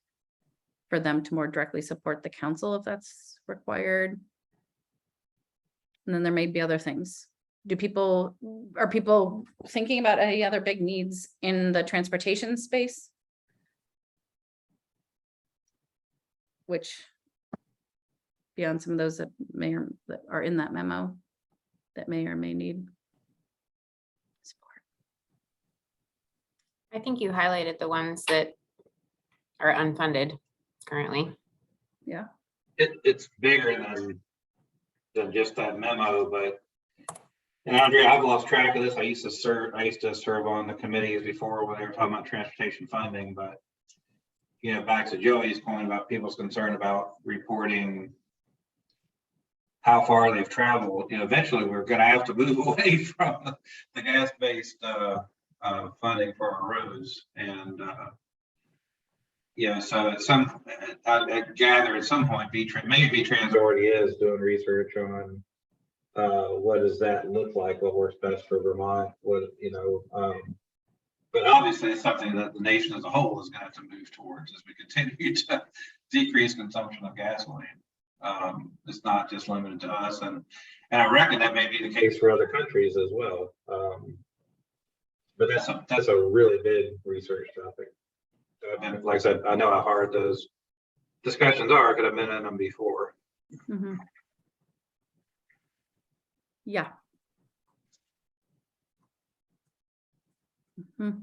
for them to more directly support the council if that's required. And then there may be other things. Are people thinking about any other big needs in the transportation space? Which beyond some of those that that are in that memo that may or may need support. I think you highlighted the ones that are unfunded currently. Yeah. It's bigger than just that memo, but, and Andrea, I've lost track of this. I used to serve on the committees before when they were talking about transportation funding, but you know, back to Joey's point about people's concern about reporting how far they've traveled, you know, eventually we're going to have to move away from the gas-based funding for our roads. And yeah, so at I gather at some point, maybe V-Trans already is doing research on what does that look like, what works best for Vermont, what, you know, but obviously it's something that the nation as a whole is going to have to move towards as we continue to decrease consumption of gasoline. It's not just limited to us, and I reckon that may be the case for other countries as well. But that's a really big research topic. And like I said, I know how hard those discussions are. I could have been in them before. Mm-hmm. Yeah. Mm-hmm.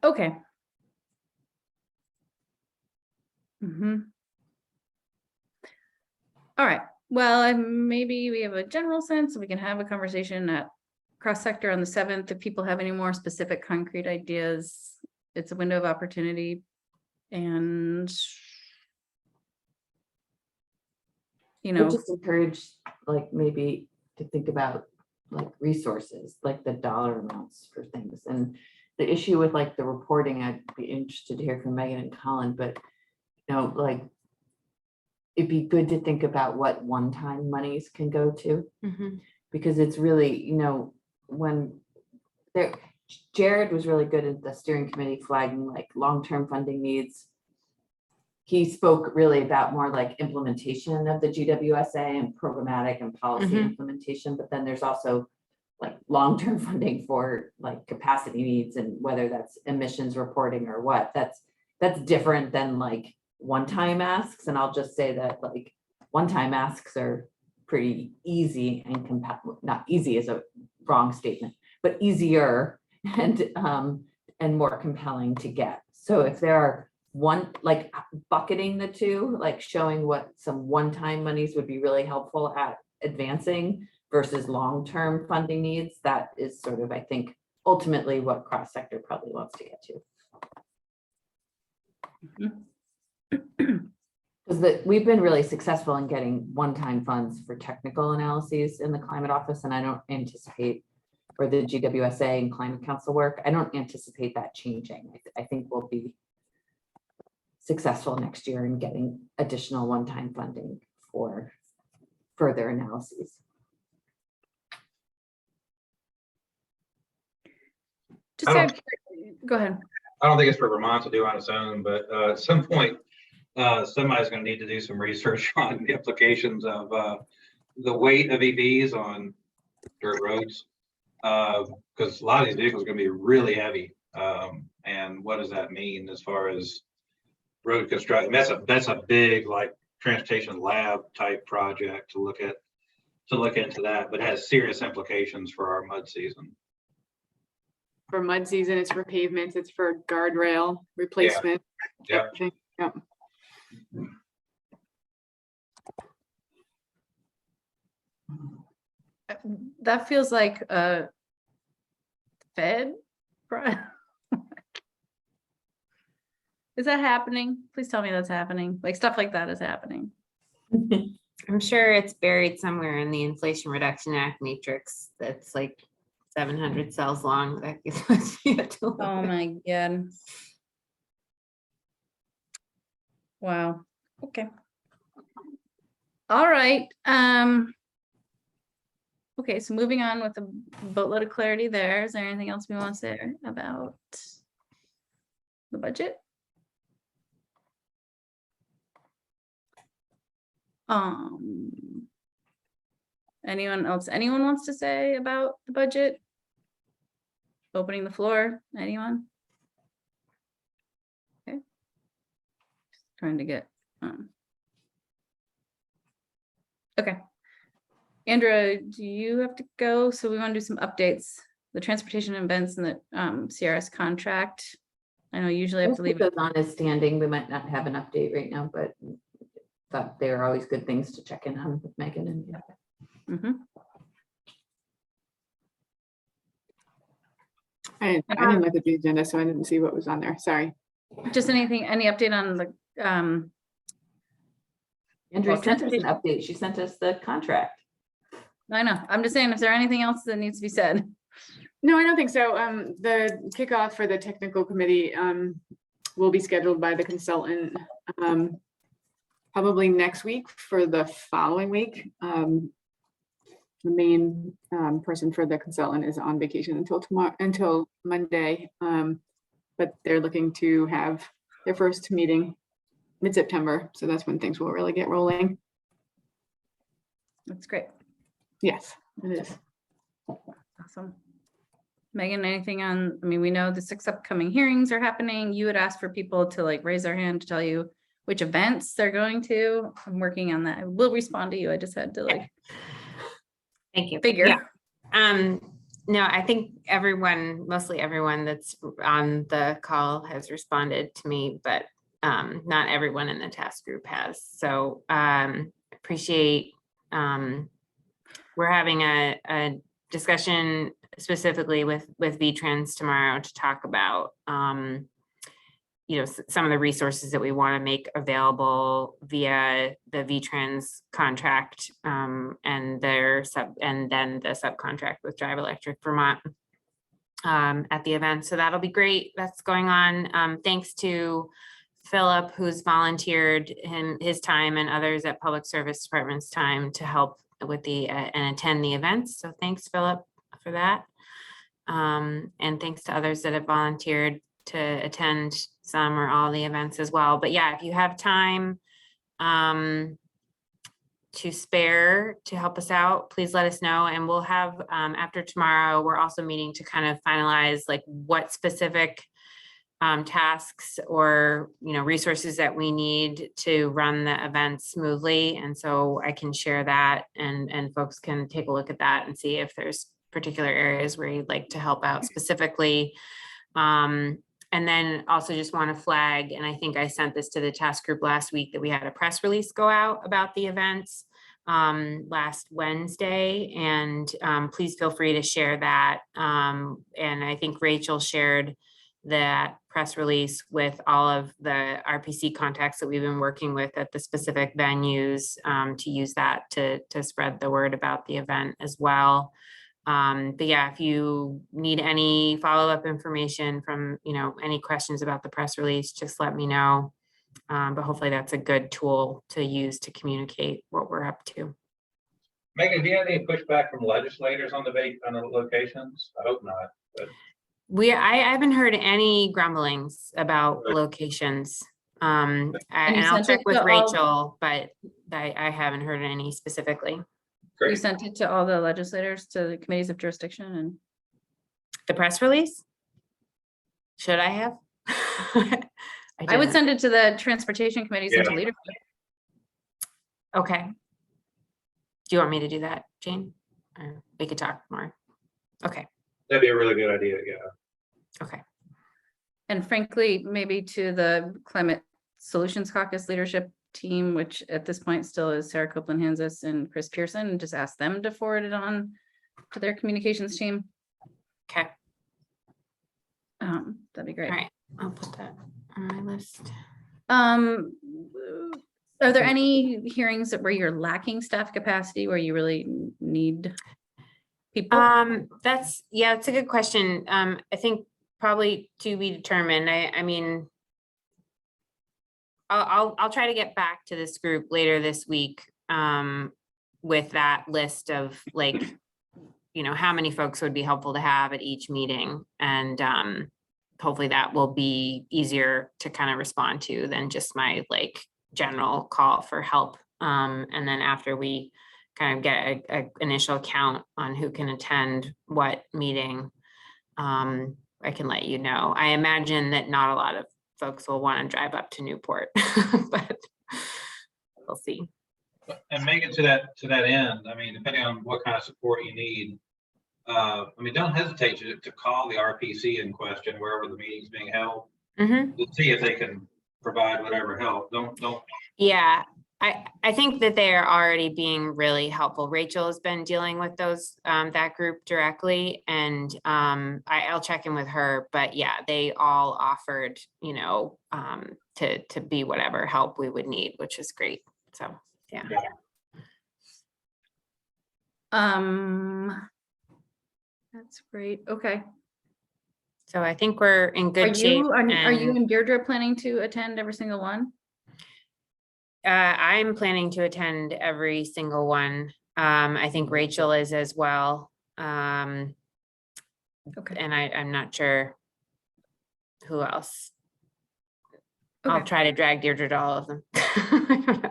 Okay. Mm-hmm. All right. Well, maybe we have a general sense, we can have a conversation at cross-sector on the 7th. If people have any more specific concrete ideas, it's a window of opportunity. And you I know, just encourage, like, maybe to think about like resources, like the dollar amounts for things. And the issue with like the reporting, I'd be interested to hear from Megan and Colin, but you know, like it'd be good to think about what one-time monies can go to, because it's really, you know, when there, Jared was really good at the steering committee flagging like long-term funding needs. He spoke really about more like implementation of the GWSA and programmatic and policy implementation, but then there's also like long-term funding for like capacity needs and whether that's emissions reporting or what. That's different than like one-time asks. And I'll just say that like one-time asks are pretty easy and not easy is a wrong statement, but easier and more compelling to get. So if there are like bucketing the two, like showing what some one-time monies would be really helpful at advancing versus long-term funding needs, that is sort of, I think, ultimately what cross-sector probably wants to get to. Because we've been really successful in getting one-time funds for technical analyses in the climate office, and I don't anticipate, or the GWSA and climate council work, I don't anticipate that changing. I think we'll be successful next year in getting additional one-time funding for further analyses. just go ahead. I don't think it's for Vermont to do on its own, but at some point, somebody's going to need to do some research on the implications of the weight of EVs on dirt roads, because a lot of these vehicles are going to be really heavy. And what does that mean as far as road construction? That's a big like transportation lab type project to look into that, but it has serious implications for our mud season. For mud season, it's for pavements, it's for guardrail replacement. Yeah. Yep. That feels like a Fed. Is that happening? Please tell me that's happening. Like stuff like that is happening. I'm sure it's buried somewhere in the Inflation Reduction Act matrix that's like 700 cells long. That gets you have to look Oh at. my God. Wow. Okay. All right. Okay, so moving on with a boatload of clarity there. Is there anything else we want to say about the budget? Anyone else, anyone wants to say about the budget? Opening the floor, anyone? Okay. Trying to get, okay. Andrea, do you have to go? So we want to do some updates, the transportation events and the CRS contract. I know usually I have to leave Those it. on as standing. We might not have an update right now, but thought they are always good things to check in on with Megan and. Mhm. I didn't look at the agenda, so I didn't see what was on there. Sorry. Just anything, any update on the, Andrea Well, sent us an update. She sent us the contract. I know, I'm just saying, if there anything else that needs to be said? No, I don't think so. The kickoff for the technical committee will be scheduled by the consultant probably next week for the following week. The main person for the consultant is on vacation until Monday, but they're looking to have their first meeting mid-September. So that's when things will really get rolling. That's great, Yes, it is. awesome. Megan, anything on, I mean, we know the 6 upcoming hearings are happening. You had asked for people to like raise their hand to tell you which events they're going to. I'm working on that. I will respond to you. I just had to like Thank you. figure. Yeah. No, I think everyone, mostly everyone that's on the call has responded to me, but not everyone in the task group has. So appreciate, we're having a discussion specifically with VTrans tomorrow to talk about you know, some of the resources that we want to make available via the VTrans contract and then the subcontract with Drive Electric Vermont at the event. So that'll be great. That's going on. Thanks to Philip, who's volunteered his time and others at Public Service Department's time to help with the and attend the events. So thanks, Philip, for that. And thanks to others that have volunteered to attend some or all the events as well. But yeah, if you have time to spare to help us out, please let us know. And we'll have after tomorrow, we're also meeting to kind of finalize like what specific tasks or, you know, resources that we need to run the event smoothly. And so I can share that and folks can take a look at that and see if there's particular areas where you'd like to help out specifically. And then also just want to flag, and I think I sent this to the task group last week, that we had a press release go out about the events last Wednesday, and please feel free to share that. And I think Rachel shared that press release with all of the RPC contacts that we've been working with at the specific venues to use that to spread the word about the event as well. But yeah, if you need any follow-up information from, you know, any questions about the press release, just let me know. But hopefully that's a good tool to use to communicate what we're up to. Megan, do you have any pushback from legislators on the locations? I hope not, but. I haven't heard any grumblings about locations. And I'll check with Rachel, but I haven't heard any specifically. You Great. sent it to all the legislators, to the committees of jurisdiction and. The press release? Should I have? I would send it to the transportation committees and to Yeah. leadership. Okay. Do you want me to do that, Jane? Or we could talk more. Okay, That'd be a really good idea, yeah. okay. And frankly, maybe to the Climate Solutions Caucus leadership team, which at this point still is Sarah Copeland-Hansis and Chris Pearson, and just ask them to forward it on to their communications team. Okay, That'd be great. all right. I'll put that on my list. Are there any hearings that where you're lacking staff capacity, where you really need people? That's a good question. I think probably to be determined. I mean, I'll try to get back to this group later this week with that list of like, you know, how many folks would be helpful to have at each meeting, and hopefully that will be easier to kind of respond to than just my like general call for help And then after we kind of get a initial count on who can attend what meeting, I can let you know. I imagine that not a lot of folks will want to drive up to Newport, but we'll see. And make it to that end. I mean, depending on what kind of support you need, I mean, don't hesitate to call the RPC in question wherever the meeting's being held. Mhm. To see if they can provide whatever help. Don't. Yeah, I think that they are already being really helpful. Rachel has been dealing with those, that group directly, and I'll check in with her, but yeah, they all offered, you know, to be whatever help we would need, which is great. So, yeah. That's great. Okay. So I think we're in Are good shape. you, are you and, and Deirdre planning to attend every single one? I'm planning to attend every single one. I think Rachel is as well. Okay. And I'm not sure who else. I'll Okay. try to drag Deirdre to all of them. I don't know.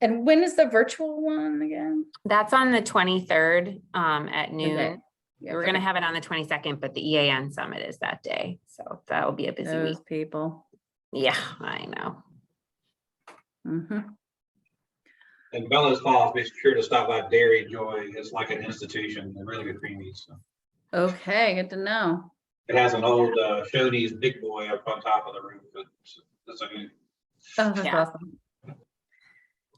And when is the virtual one again? That's on the 23rd at noon. Okay. Yeah, We're gonna have it on the 22nd, but the EAN summit is that day. So that will be a busy week. those people. Yeah, I know. Mhm. And Bellows Falls, be sure to stop by Dairy Joy. It's like an institution. They're really good creamies. So. Okay, good to know. It has an old Shoney's Big Boy up on top of the roof. That's a good. Oh, that's Yeah. awesome.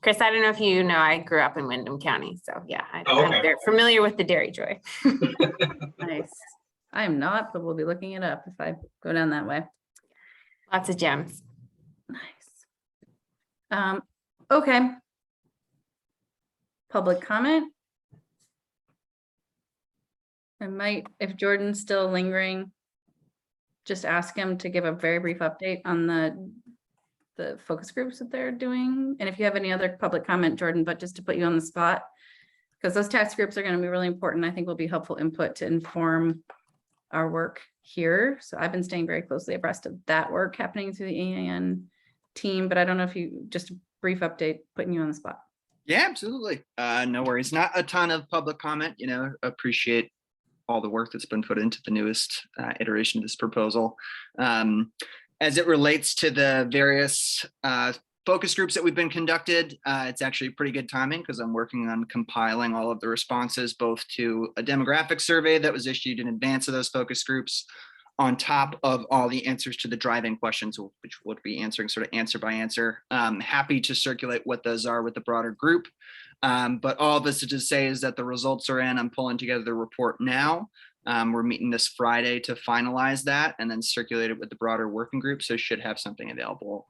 Chris, I don't know if you know, I grew up in Windham County. So yeah, Oh, okay. I'm very familiar with the Dairy Joy. Nice. I am not, but we'll be looking it up if I go down that way. Lots of gems. Nice. Okay. Public comment. I might, if Jordan's still lingering, just ask him to give a very brief update on the focus groups that they're doing. And if you have any other public comment, Jordan, but just to put you on the spot, because those task groups are going to be really important. I think will be helpful input to inform our work here. So I've been staying very closely abreast of that work happening through the EAN team, but I don't know if you, just a brief update, putting you on the spot. Yeah, absolutely. No worries. Not a ton of public comment, you know, appreciate all the work that's been put into the newest iteration of this proposal. As it relates to the various focus groups that we've been conducted, it's actually pretty good timing because I'm working on compiling all of the responses, both to a demographic survey that was issued in advance of those focus groups, on top of all the answers to the driving questions, which would be answering sort of answer by answer. Happy to circulate what those are with the broader group. But all of this to just say is that the results are in. I'm pulling together the report now. We're meeting this Friday to finalize that and then circulate it with the broader working group. So should have something available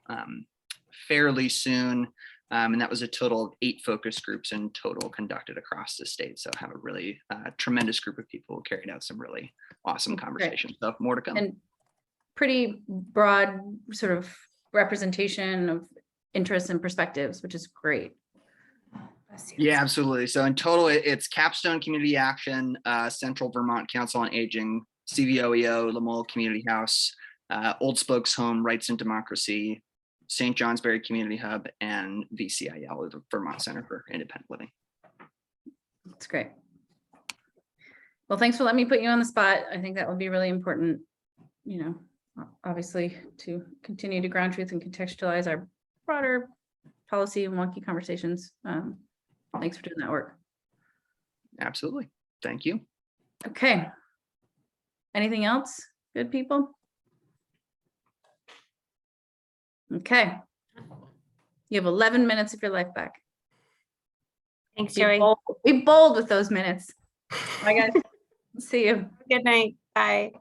fairly soon. And that was a total of 8 focus groups in total conducted across the state. So have a really tremendous group of people who carried out some really awesome conversations. So more to come. And pretty broad sort of representation of interests and perspectives, which is great. Yeah, absolutely. So in total, it's Capstone Community Action, Central Vermont Council on Aging, CVOEO, Lamole Community House, Old Spokes Home, Rights and Democracy, St. Johnsbury Community Hub, and VCIL, or the Vermont Center for Independent Living. That's great. Well, thanks for letting me put you on the spot. I think that would be really important, you know, obviously to continue to ground truth and contextualize our broader policy and wonky conversations. Thanks for doing that work. Absolutely. Thank you. Okay. Anything else? Good people? Okay. You have 11 minutes of your life back. Thanks, Be Joey. bold, be bold with those minutes. Bye, guys. See you. Good night. Bye.